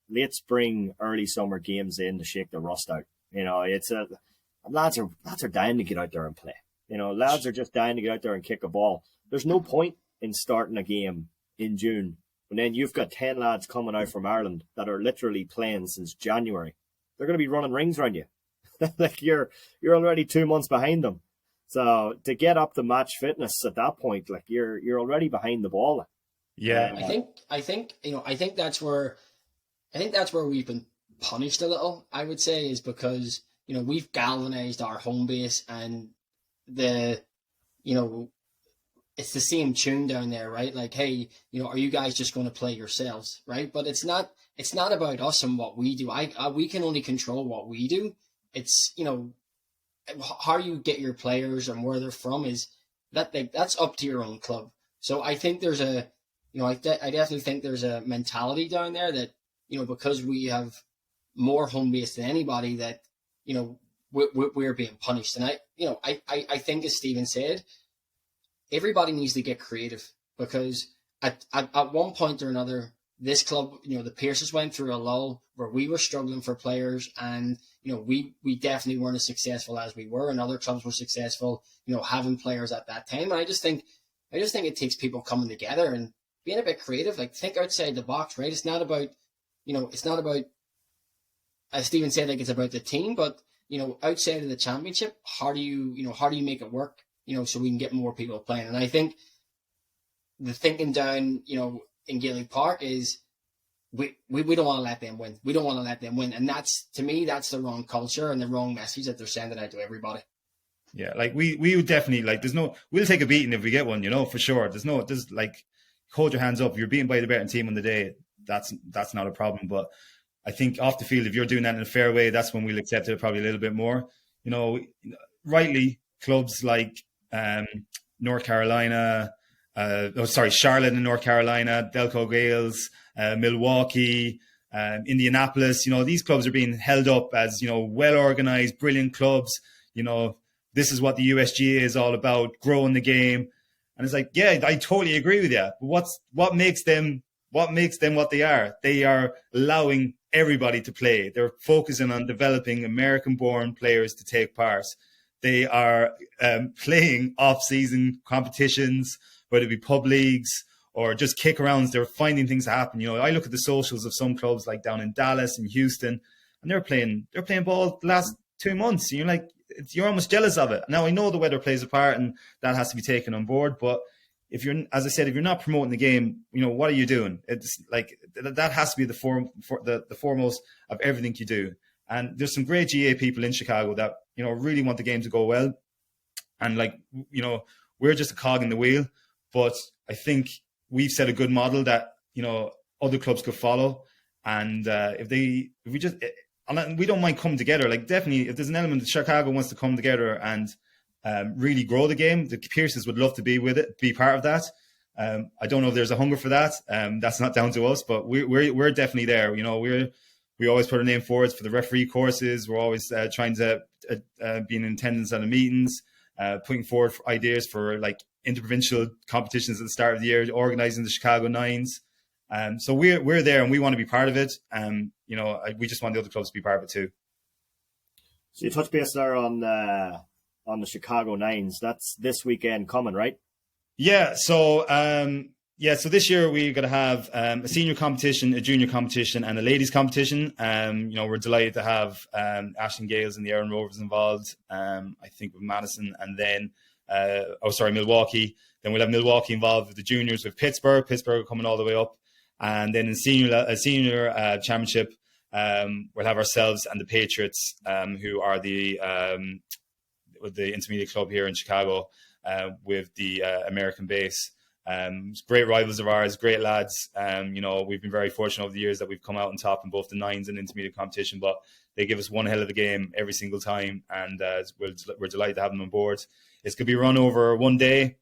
late spring, early summer games in to shake the rust out. Lads are dying to get out there and play. Lads are just dying to get out there and kick a ball. There's no point in starting a game in June, and then you've got 10 lads coming out from Ireland that are literally playing since January. They're going to be running rings around you. Like you're already 2 months behind them. So to get up to match fitness at that point, like you're already behind the ball. Yeah. I think that's where we've been punished a little, I would say, is because, we've galvanized our home base, and it's the same tune down there, right? Like, hey, are you guys just going to play yourselves, right? But it's not about us and what we do. We can only control what we do. It's, how you get your players and where they're from is that's up to your own club. So I think there's I definitely think there's a mentality down there that, because we have more home base than anybody, that, we're being punished. And I think, as Stephen said, everybody needs to get creative, because at one point or another, this club, the Pearses went through a lull where we were struggling for players, and, we definitely weren't as successful as we were, and other clubs were successful, having players at that time. And I just think it takes people coming together and being a bit creative, like think outside the box, right? It's not about, as Stephen said, like it's about the team, but outside of the championship, how do you make it work? So we can get more people playing. And I think the thinking down, in Gaelic Park is we don't want to let them win. We don't want to let them win. And to me, that's the wrong culture and the wrong message that they're sending out to everybody. Yeah, like we would definitely, like, we'll take a beating if we get one, for sure. There's like, hold your hands up. If you're beaten by the better team on the day, that's not a problem. But I think off the field, if you're doing that in a fair way, that's when we'll accept it probably a little bit more. Rightly, clubs like North Carolina, Charlotte in North Carolina, Delco Gales, Milwaukee, Indianapolis, these clubs are being held up as, well-organized, brilliant clubs. This is what the USGA is all about, growing the game. And it's like, yeah, I totally agree with you. But what makes them what they are? They are allowing everybody to play. They're focusing on developing American-born players to take part. They are playing off-season competitions, whether it be pub leagues or just kick-arounds. They're finding things to happen. I look at the socials of some clubs like down in Dallas and Houston, and they're playing ball the last 2 months. And you're like, you're almost jealous of it. Now, I know the weather plays a part and that has to be taken on board, but if you're not promoting the game, what are you doing? It's like that has to be the foremost of everything you do. And there's some great GA people in Chicago that, really want the game to go well. And we're just a cog in the wheel, but I think we've set a good model that, other clubs could follow. And we don't mind coming together. Like, definitely, if there's an element that Chicago wants to come together and really grow the game, the Pearses would love to be part of that. I don't know if there's a hunger for that. That's not down to us, but we're definitely there. We always put our name forward for the referee courses. We're always trying to be in attendance at the meetings, putting forward ideas for like interprovincial competitions at the start of the year, organizing the Chicago Nines. So we're there and we want to be part of it. We just want the other clubs to be part of it too. So you touched base there on the Chicago Nines. That's this weekend coming, right? Yeah. So so this year we're going to have a senior competition, a junior competition, and a ladies competition. We're delighted to have Ashton Gales and the Erin Rovers involved. I think with Madison, and then Milwaukee. Then we'll have Milwaukee involved with the juniors with Pittsburgh. Pittsburgh coming all the way up. And then in senior championship, we'll have ourselves and the Patriots, who are the intermediate club here in Chicago, with the American base. Great rivals of ours, great lads. We've been very fortunate over the years that we've come out on top in both the nines and intermediate competition, but they give us one hell of a game every single time, and we're delighted to have them on board. It's going to be run over one day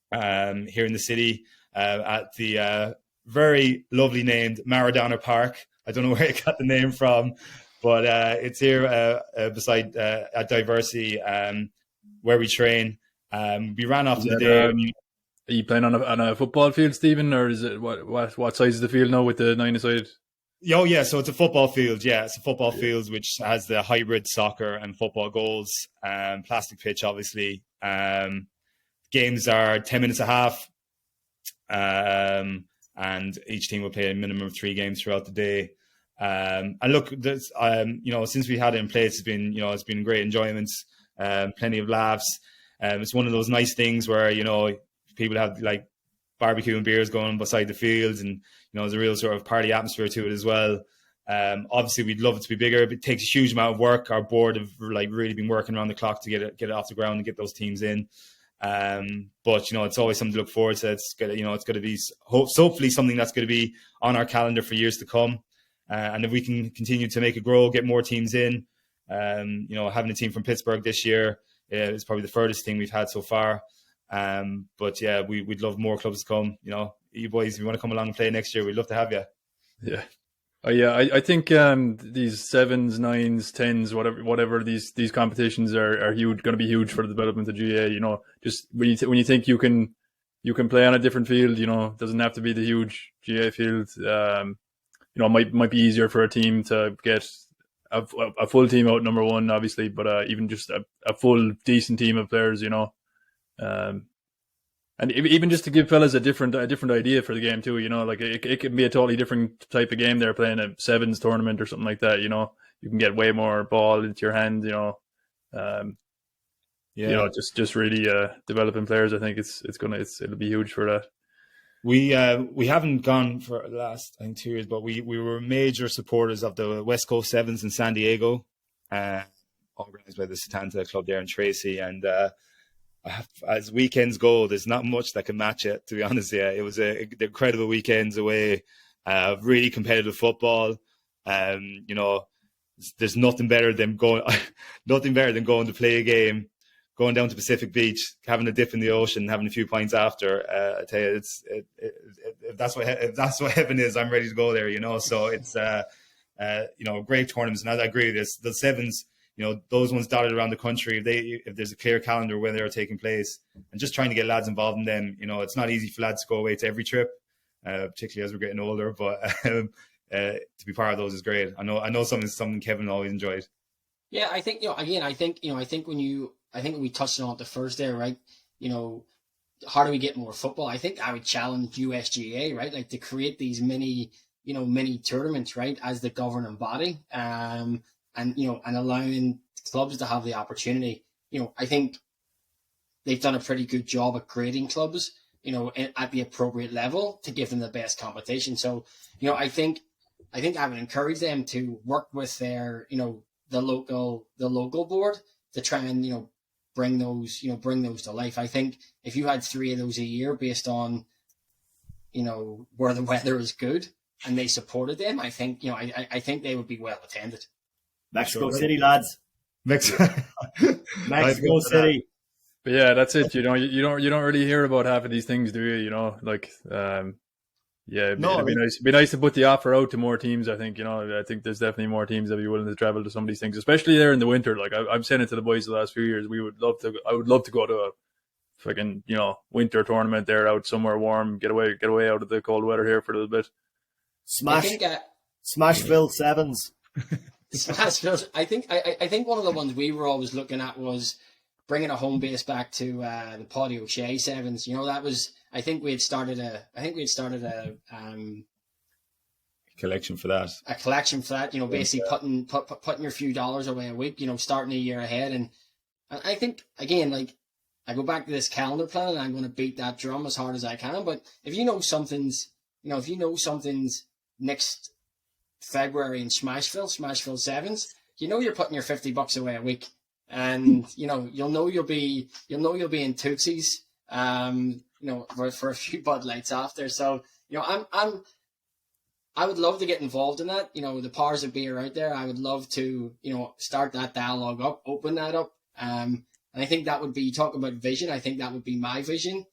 here in the city at the very lovely named Maradona Park. I don't know where it got the name from, but it's here beside at Diversity, where we train. We ran off the day. Are you playing on a football field, Stephen, or is it what size is the field now with the 9-a-side? Oh yeah, so it's a football field. Yeah, it's a football field which has the hybrid soccer and football goals. Plastic pitch, obviously. Games are 10 minutes a half. And each team will play a minimum of 3 games throughout the day. And look, there's, since we had it in place, it's been great enjoyment, plenty of laughs. It's one of those nice things where, people have like barbecue and beers going beside the fields, and, there's a real sort of party atmosphere to it as well. Obviously we'd love it to be bigger, but it takes a huge amount of work. Our board have really been working around the clock to get it off the ground and get those teams in. But it's always something to look forward to. It's going to be hopefully something that's going to be on our calendar for years to come. And if we can continue to make it grow, get more teams in, having a team from Pittsburgh this year is probably the furthest thing we've had so far. But yeah, we'd love more clubs to come. You boys, if you want to come along and play next year, we'd love to have you. Yeah. I think these 7s, 9s, 10s, whatever these competitions are huge, going to be huge for the development of GA. Just when you think you can play on a different field, doesn't have to be the huge GA field. Might be easier for a team to get a full team out, number one, obviously, but even just a full decent team of players, and even just to give fellas a different idea for the game too, like it can be a totally different type of game. They're playing a 7s tournament or something like that, you can get way more ball into your hand. Just really developing players. I think it'll be huge for that. We haven't gone for the last, I think, 2 years, but we were major supporters of the West Coast Sevens in San Diego, organised by the Satanta Club there in Tracy. And as weekends go, there's not much that can match it, to be honest. Yeah, it was the incredible weekends away, really competitive football. There's nothing better than going to play a game, going down to Pacific Beach, having a dip in the ocean, having a few pints after. I tell you, if that's what heaven is, I'm ready to go there. So it's great tournaments, and I agree with this. The sevens, those ones dotted around the country. If there's a clear calendar when they're taking place, and just trying to get lads involved in them. It's not easy for lads to go away to every trip, particularly as we're getting older. But to be part of those is great. I know something Kevin always enjoyed. Yeah, I think I think we touched on it the first day, right? How do we get more football? I think I would challenge USGA, right? Like to create these mini tournaments, right, as the governing body, and allowing clubs to have the opportunity. I think they've done a pretty good job at creating clubs, at the appropriate level to give them the best competition. So, I think I would encourage them to work with their, the local board to try and, bring those to life. I think if you had 3 of those a year based on, where the weather is good and they supported them, I think, I think they would be well attended. Mexico City, lads. Mexico City. But yeah, that's it. You don't really hear about half of these things, do you? It'd be nice to put the offer out to more teams. I think I think there's definitely more teams that be willing to travel to some of these things, especially there in the winter. Like I'm saying it to the boys the last few years. I would love to go to a fucking winter tournament there out somewhere warm. Get away out of the cold weather here for a little bit. Smashville Sevens. Smashville. I think one of the ones we were always looking at was bringing a home base back to the Paddy O'Shea Sevens. That was. I think we had started a collection for that. A collection for that. Basically putting your few dollars away a week. Starting a year ahead, and I think again, like I go back to this calendar plan, and I'm going to beat that drum as hard as I can. But if something's next February in Smashville Sevens, you're putting your $50 away a week, and you'll be in Tootsie's. For a few Bud Lights after. So, I would love to get involved in that. The powers that be are out there. I would love to, start that dialogue up, open that up. And I think that would be, talk about vision. I think that would be my vision.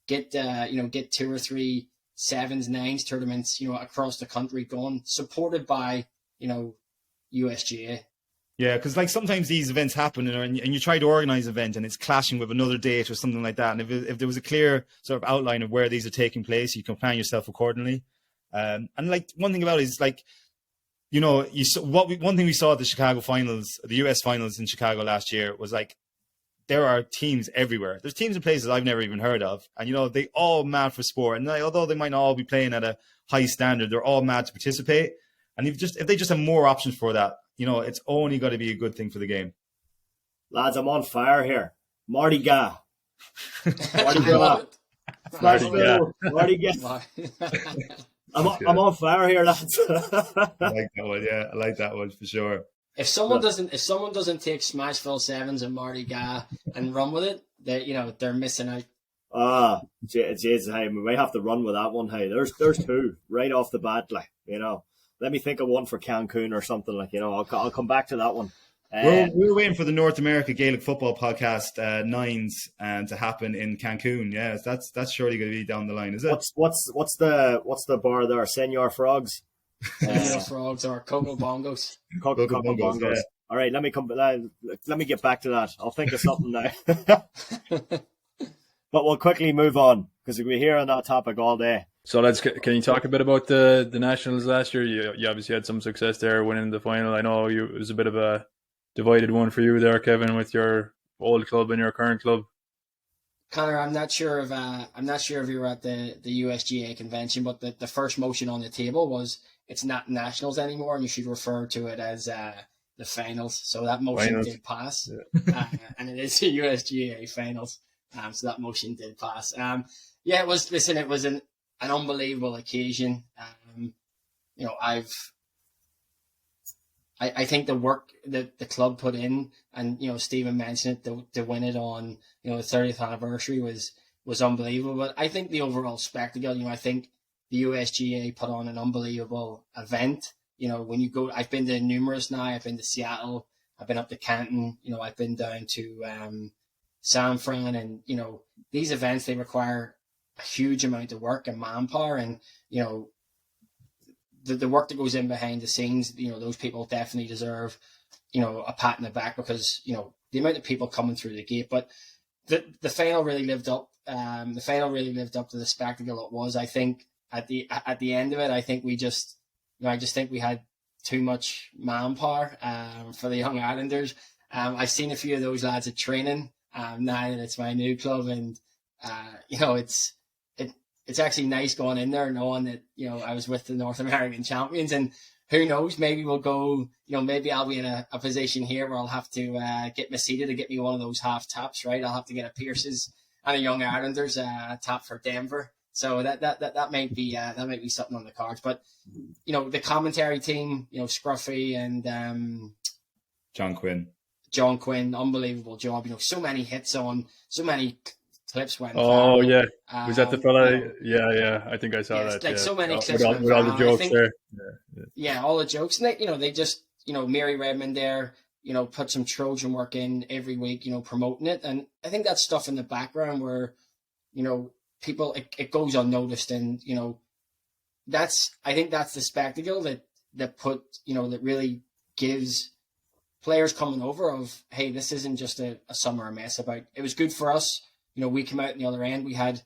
Get 2 or 3 sevens, nines tournaments, across the country going, supported by, USGA. Yeah, because sometimes these events happen and you try to organise an event and it's clashing with another date or something like that. And if there was a clear sort of outline of where these are taking place, you can plan yourself accordingly. And one thing about it is one thing we saw at the Chicago finals, the US finals in Chicago last year was there are teams everywhere. There's teams in places I've never even heard of, and they all mad for sport. And although they might not all be playing at a high standard, they're all mad to participate. And if they just have more options for that, it's only got to be a good thing for the game. Lads, I'm on fire here. Mardi Gras. Mardi Gras. Mardi Gras. I'm on fire here, lads. I like that one. Yeah, I like that one for sure. If someone doesn't take Smashville Sevens and Mardi Gras and run with it, they're missing out. Jeez, hey, we might have to run with that one. Hey, there's 2 right off the bat, Let me think of one for Cancun or something I'll come back to that one. We're waiting for the North America Gaelic Football Podcast nines to happen in Cancun. Yeah, that's surely going to be down the line, is it? What's the bar there? Senor Frogs. Senor Frogs or Coco Bongos. Coco Bongos. Yeah. All right, let me get back to that. I'll think of something now. But we'll quickly move on because we'll be here on that topic all day. So can you talk a bit about the Nationals last year? You obviously had some success there winning the final. I know it was a bit of a divided one for you there, Kevin, with your old club and your current club. Connor, I'm not sure if you were at the USGA convention, but the first motion on the table was it's not nationals anymore, and you should refer to it as the finals. So that motion did pass, and it is the USGA finals. So that motion did pass. Yeah, it was. Listen, it was an unbelievable occasion. I think the work that the club put in, and Stephen mentioned it, to win it on the 30th anniversary was unbelievable. But I think the overall spectacle, I think the USGA put on an unbelievable event. When you go, I've been to numerous now. I've been to Seattle. I've been up to Canton. I've been down to San Fran, and these events, they require a huge amount of work and manpower, and the work that goes in behind the scenes. Those people definitely deserve a pat in the back, because the amount of people coming through the gate. But the final really lived up. The final really lived up to the spectacle it was. I think at the end of it, I think we just I just think we had too much manpower for the Young Irelanders. I've seen a few of those lads at training now that it's my new club, and it's actually nice going in there knowing that I was with the North American champions, and who knows, maybe we'll go, maybe I'll be in a position here where I'll have to get Mesita to get me one of those half taps, right? I'll have to get a Pearses and a Young Islanders tap for Denver. So that might be something on the cards. But the commentary team, Scruffy and John Quinn, unbelievable job. So many hits on, so many clips went. Oh viral. Yeah, was that the fella? Yeah, I think I saw that. Like so many clips with all the jokes there. Yeah, all the jokes, and they just Mary Redmond there, put some Trojan work in every week, promoting it, and I think that's stuff in the background where people, it goes unnoticed, and I think that's the spectacle that really gives players coming over of, hey, this isn't just a summer mess about. It was good for us. We came out on the other end. We had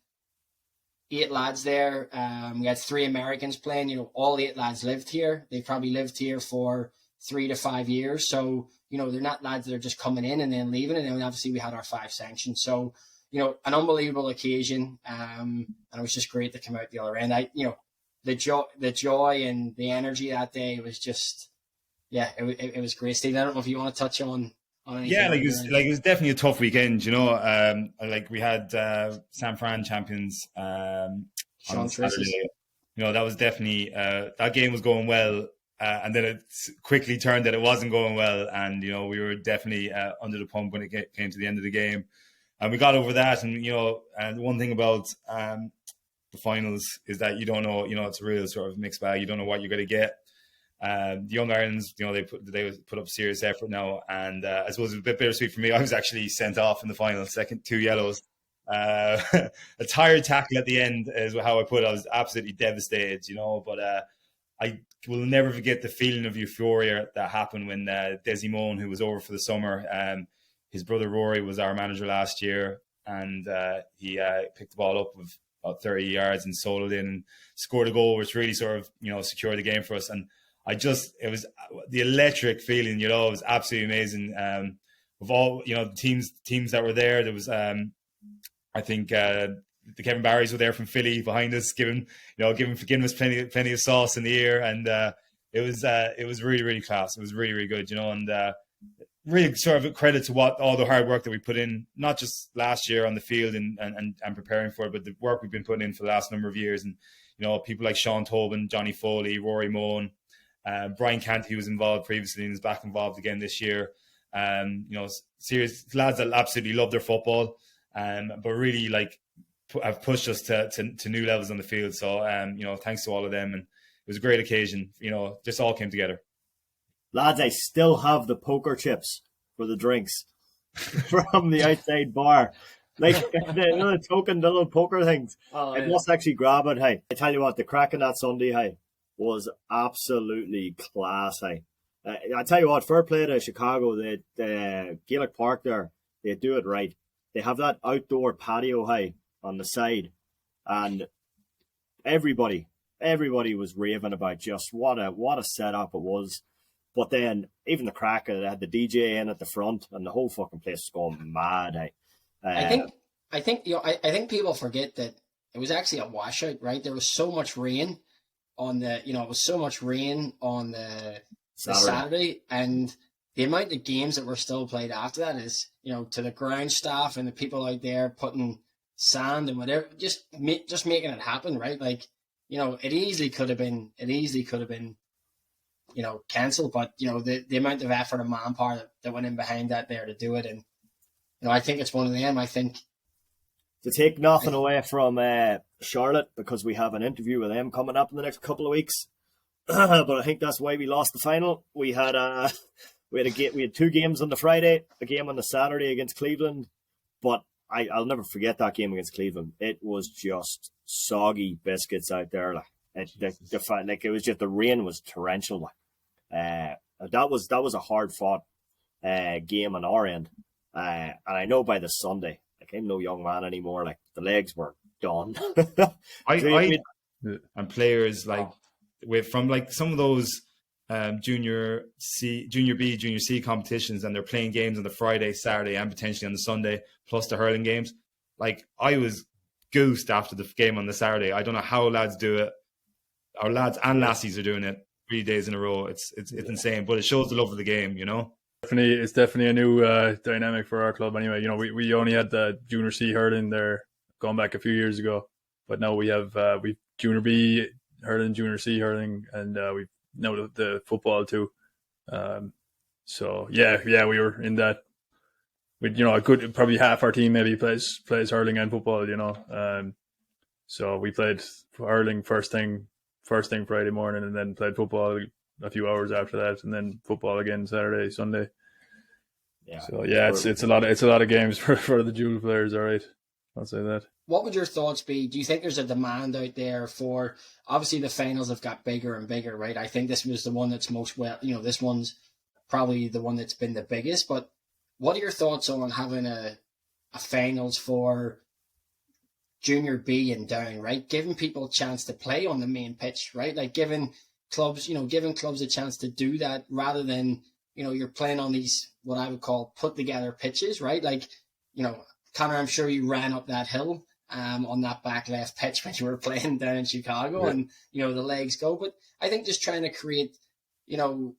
8 lads there. We had 3 Americans playing. All 8 lads lived here. They probably lived here for 3 to 5 years. So, they're not lads that are just coming in and then leaving. And then obviously we had our 5 sanctions. So, an unbelievable occasion. And it was just great to come out the other end. The joy and the energy that day was just, it was great. Steve, I don't know if you want to touch on anything. Yeah, it was definitely a tough weekend, we had San Fran champions on Saturday. That was definitely that game was going well, and then it quickly turned that it wasn't going well, and we were definitely under the pump when it came to the end of the game, and we got over that. And and one thing about the finals is that you don't know, it's a real sort of mixed bag. You don't know what you're going to get. The Young Irons, they put up serious effort now, and I suppose it was a bit bittersweet for me. I was actually sent off in the final, second 2 yellows. A tired tackle at the end is how I put it. I was absolutely devastated, but I will never forget the feeling of euphoria that happened when Desi Moan, who was over for the summer, his brother Rory was our manager last year, and he picked the ball up with about 30 yards and soloed in and scored a goal, which really sort of secured the game for us. And it was the electric feeling, it was absolutely amazing. Of all, teams that were there was, I think, the Kevin Barrys were there from Philly behind us, giving us plenty of sauce in the ear. And it was really, really class. It was really, really good, and really sort of a credit to all the hard work that we put in, not just last year on the field and preparing for it, but the work we've been putting in for the last number of years. And, people like Sean Tobin, Johnny Foley, Rory Moan, Brian Canty, who was involved previously and is back involved again this year. Serious lads that absolutely love their football, but really have pushed us to new levels on the field. So, thanks to all of them. And it was a great occasion. Just all came together. Lads, I still have the poker chips for the drinks from the outside bar. The little token, the little poker things. I must actually grab it. Hey, I tell you what, the crack on that Sunday, hey, was absolutely class. Hey, I tell you what, fair play to Chicago. The Gaelic Park there, they do it right. They have that outdoor patio, hey, on the side, and everybody was raving about just what a setup it was. But then even the crack, they had the DJ in at the front, and the whole fucking place was going mad. Hey. I think people forget that it was actually a washout, right? There was so much rain on the, it was so much rain on the Saturday. Saturday, and the amount of games that were still played after that is, to the ground staff and the people out there putting sand and whatever, just making it happen, right? Like, it easily could have been, cancelled, but the amount of effort and manpower that went in behind that there to do it, and I think it's one of them. I think to take nothing away from Charlotte, because we have an interview with them coming up in the next couple of weeks. But I think that's why we lost the final. We had two games on the Friday, a game on the Saturday against Cleveland, but I'll never forget that game against Cleveland. It was just soggy biscuits out there. It was just, the rain was torrential. That was a hard fought game on our end, and I know by the Sunday, I'm no young man anymore. Like, the legs were done. And players from some of those junior B, junior C competitions, and they're playing games on the Friday, Saturday, and potentially on the Sunday, plus the hurling games. I was goosed after the game on the Saturday. I don't know how lads do it. Our lads and lassies are doing it 3 days in a row. It's insane, but it shows the love of the game, It's definitely a new dynamic for our club anyway. We only had the junior C hurling there going back a few years ago, but now we have junior B hurling, junior C hurling, and we've now the football too. So we were in that. With a good, probably half our team maybe plays hurling and football. So we played hurling first thing Friday morning, and then played football a few hours after that, and then football again Saturday, Sunday. Yeah. So it's a lot of games for the junior players. All right, I'll say that. What would your thoughts be? Do you think there's a demand out there for, obviously the finals have got bigger and bigger, right? I think this was the one that's this one's probably the one that's been the biggest, but what are your thoughts on having a finals for junior B and down, right? Giving people a chance to play on the main pitch, right? Like giving clubs a chance to do that rather than, you're playing on these, what I would call put together pitches, right? Like, Connor, I'm sure you ran up that hill on that back left pitch when you were playing down in Chicago, and, the legs go. But I think just trying to create, 2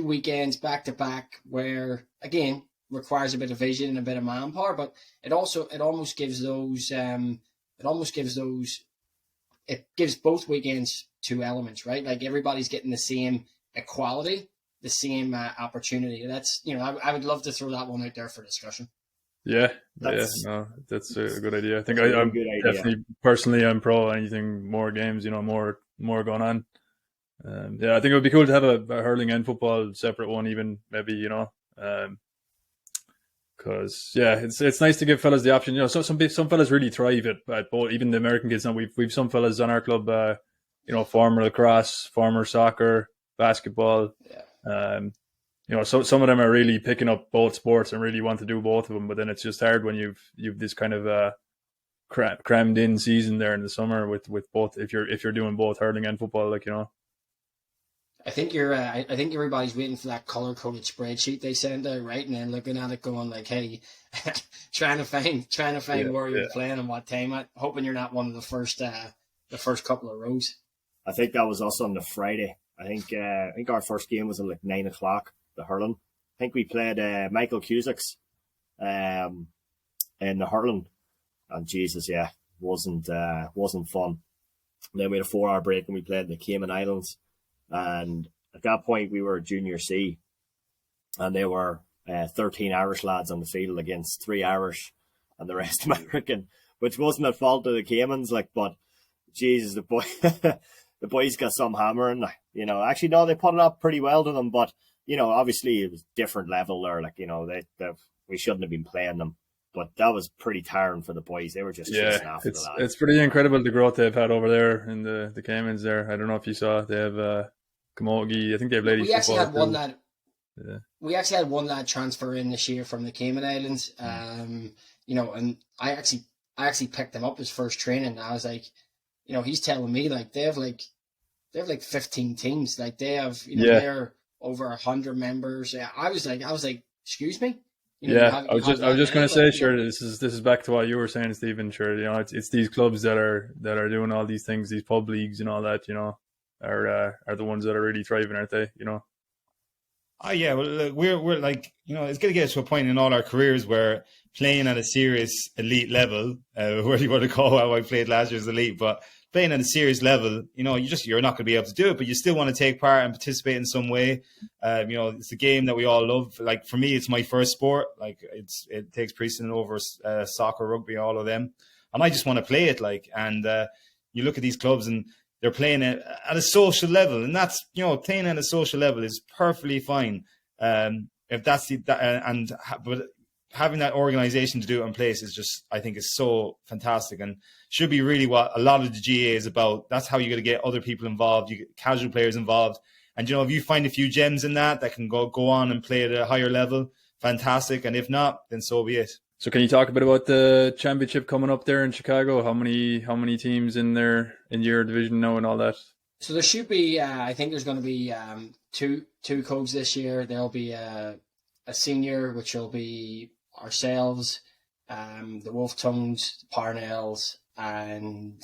weekends back to back where, again, requires a bit of vision and a bit of manpower, but it gives both weekends 2 elements, right? Like everybody's getting the same equality, the same opportunity. That's, I would love to throw that one out there for discussion. That's a good idea. I think I'm definitely personally I'm pro anything more games, more going on. I think it would be cool to have a hurling and football separate one, even maybe, because it's nice to give fellas the option. So some fellas really thrive at both. Even the American kids now. We've some fellas on our club. Former lacrosse, former soccer, basketball. So some of them are really picking up both sports and really want to do both of them. But then it's just hard when you've this kind of crammed in season there in the summer with both. If you're doing both hurling and football, I think I think everybody's waiting for that color-coded spreadsheet they send out, right? And then looking at it, going like, "Hey, trying to find where you're playing and what time." Hoping you're not one of the first couple of rows. I think that was us on the Friday. I think our first game was at 9:00. The hurling. I think we played Michael Cusick's in the hurling, and Jesus, wasn't fun. And then we had a 4-hour break and we played the Cayman Islands. And at that point, we were junior C, and there were 13 Irish lads on the field against 3 Irish and the rest American, which wasn't at fault of the Caymans, but Jesus, the boys got some hammering. Actually, no, they put it up pretty well to them, but obviously it was different level there. We shouldn't have been playing them, but that was pretty tiring for the boys. They were just chasing after the lads. It's pretty incredible the growth they've had over there in the Caymans there. I don't know if you saw, they have Camogie. I think they have ladies. We actually had one lad. Yeah. We actually had one lad transfer in this year from the Cayman Islands. And I actually picked him up his first training. I was like, he's telling me they have 15 teams. Like they have, they're over 100 members. I was like, excuse me. I was just going to say, sure. This is back to what you were saying, Stephen. Sure, it's these clubs that are doing all these things, these pub leagues and all that. are the ones that are really thriving, aren't they? You know. Oh yeah, well, look, we're like, you know, it's going to get to a point in all our careers where playing at a serious elite level, where you want to call how I played last year's elite, but playing at a serious level, you know, you're not going to be able to do it, but you still want to take part and participate in some way. You know, it's a game that we all love. Like for me, it's my first sport. Like it takes precedent over soccer, rugby, all of them, and I just want to play it. Like, and you look at these clubs and they're playing it at a social level, and that's, you know, playing at a social level is perfectly fine. If that's but having that organization to do it in place is just, I think, is so fantastic, and should be really what a lot of the GAA is about. That's how you're going to get other people involved, you get casual players involved, and you know, if you find a few gems in that can go on and play at a higher level, fantastic. And if not, then so be it. So can you talk a bit about the championship coming up there in Chicago? How many teams in your division now and all that? So there should be, I think there's going to be two codes this year. There'll be a senior, which will be ourselves, the Wolf Tongues, the Parnells, and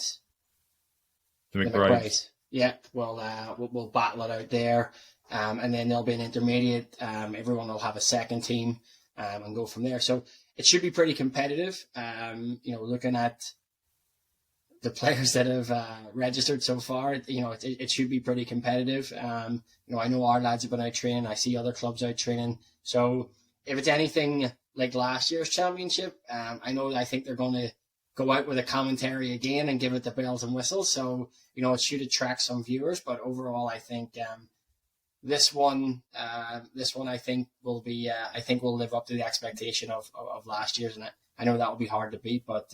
The McBrides. Yeah, we'll battle it out there, and then there'll be an intermediate. Everyone will have a second team, and go from there. So it should be pretty competitive. You know, looking at the players that have registered so far, you know, it should be pretty competitive. You know, I know our lads have been out training. I see other clubs out training. So if it's anything like last year's championship, I think they're going to go out with a commentary again and give it the bells and whistles. So, you know, it should attract some viewers. But overall, I think this one I think will be I think will live up to the expectation of last year's, and I know that will be hard to beat, but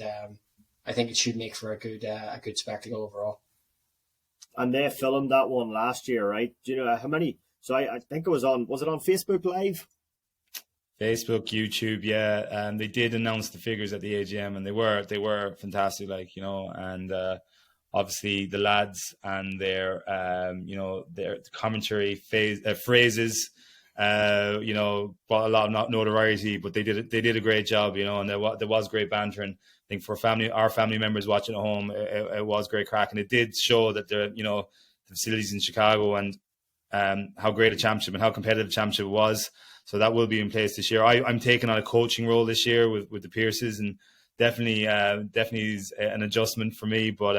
I think it should make for a good spectacle overall. And they filmed that one last year, right? Do you know how many? So I think was it on Facebook Live? Facebook, YouTube, yeah, and they did announce the figures at the AGM, and they were fantastic, like, you know, and obviously the lads and their you know, their commentary phrases, you know, brought a lot of notoriety, but they did a great job, you know, and there was great banter, and I think for our family members watching at home, it was great crack, and it did show that the facilities in Chicago and how great a championship and how competitive the championship was. So that will be in place this year. I'm taking on a coaching role this year with the Pearses, and definitely is an adjustment for me. But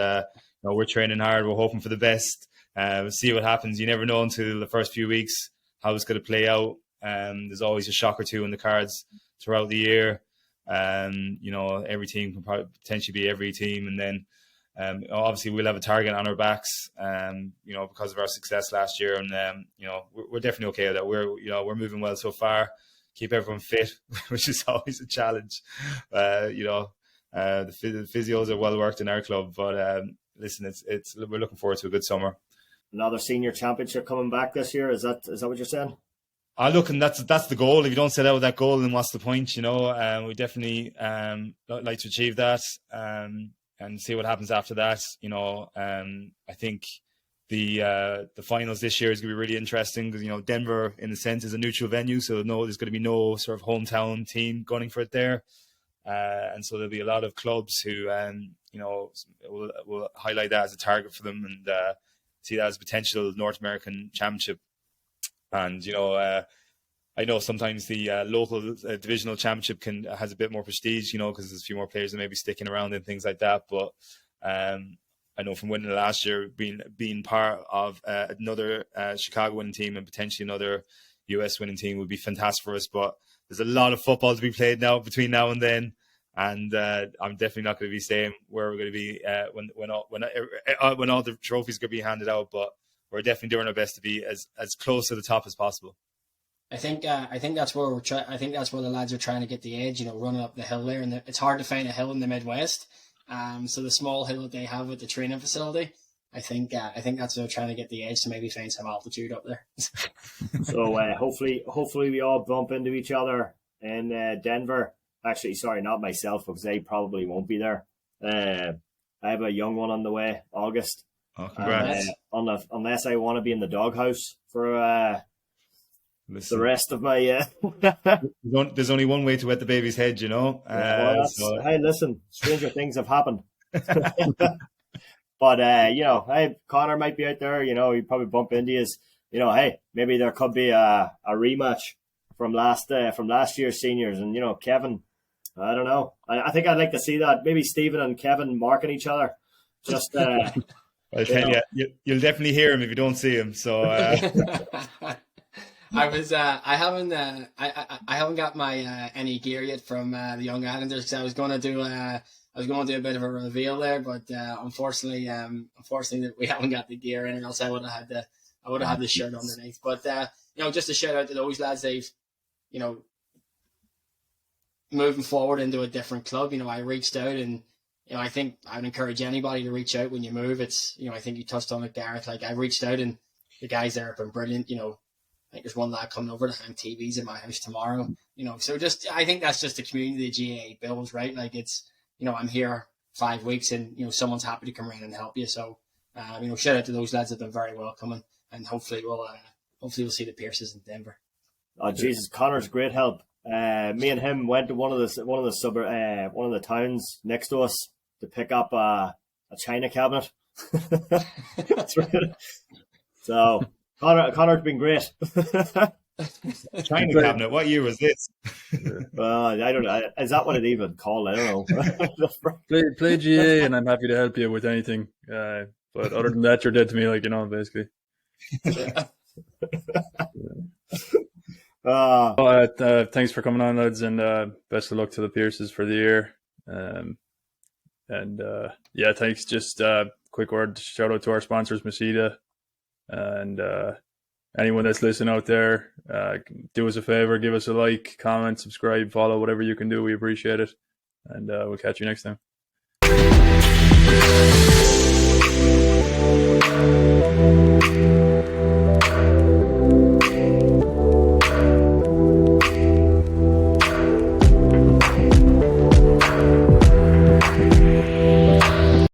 you know, we're training hard. We're hoping for the best. We'll see what happens. You never know until the first few weeks how it's going to play out. There's always a shock or two in the cards throughout the year. You know, every team can probably potentially be every team, and then obviously we'll have a target on our backs, you know, because of our success last year, and you know, we're definitely okay with that. We're moving well so far. Keep everyone fit, which is always a challenge. You know, the physios are well worked in our club, but listen, we're looking forward to a good summer. Another senior championship coming back this year. Is that what you're saying? Look, and that's the goal. If you don't set out with that goal, then what's the point? You know, we definitely like to achieve that. And see what happens after that. You know, I think the finals this year is going to be really interesting because, you know, Denver, in a sense, is a neutral venue, so there's going to be no sort of hometown team gunning for it there, and so there'll be a lot of clubs who, you know, will highlight that as a target for them and see that as a potential North American championship. And you know, I know sometimes the local divisional championship has a bit more prestige, you know, because there's a few more players that may be sticking around and things like that. But I know from winning last year, being part of another Chicago winning team and potentially another US winning team would be fantastic for us. But there's a lot of football to be played now between now and then, and I'm definitely not going to be saying where we're going to be when all the trophies are going to be handed out. But we're definitely doing our best to be as close to the top as possible. I think that's where I think that's where the lads are trying to get the edge. You know, running up the hill there, and it's hard to find a hill in the Midwest. So the small hill that they have with the training facility, I think that's where they're trying to get the edge to maybe find some altitude up there. So hopefully we all bump into each other in Denver. Actually, sorry, not myself, because they probably won't be there. I have a young one on the way, August. Oh, congrats! Unless I want to be in the doghouse for. The rest of my there's only one way to wet the baby's head, you know. Hey, listen, stranger things have happened. But hey, Connor might be out there. You probably bump into his. Hey, maybe there could be a rematch from last year's seniors, and Kevin. I don't know. I think I'd like to see that. Maybe Stephen and Kevin marking each other. Just I'll tell you'll definitely hear him if you don't see him. So I haven't got my any gear yet from the Young Islanders, because I was going to do a bit of a reveal there, but unfortunately we haven't got the gear in, or else I would have had the shirt underneath. But just a shout out to those lads. They've moving forward into a different club. I reached out, and I think I would encourage anybody to reach out when you move. It's I think you touched on it, Gareth. Like, I reached out, and the guys there have been brilliant. I think there's one lad coming over to hang TVs in my house tomorrow. So I think that's just the community the GAA builds, right? Like, it's I'm here 5 weeks, and someone's happy to come around and help you. So shout out to those lads that have been very welcoming, and hopefully we'll see the Pearses in Denver. Oh Jesus, Connor's great help. Me and him went to one of the towns next to us to pick up a china cabinet. That's right. So Connor's been great. China cabinet. What year was this? I don't know. Is that what it even called? I don't know. play GA, and I'm happy to help you with anything. But other than that, you're dead to me, basically. Thanks for coming on, lads, and best of luck to the Pearses for the year. Thanks. Just quick word, shout out to our sponsors, McVeagh, and anyone that's listening out there, do us a favor, give us a like, comment, subscribe, follow, whatever you can do. We appreciate it, and we'll catch you next time.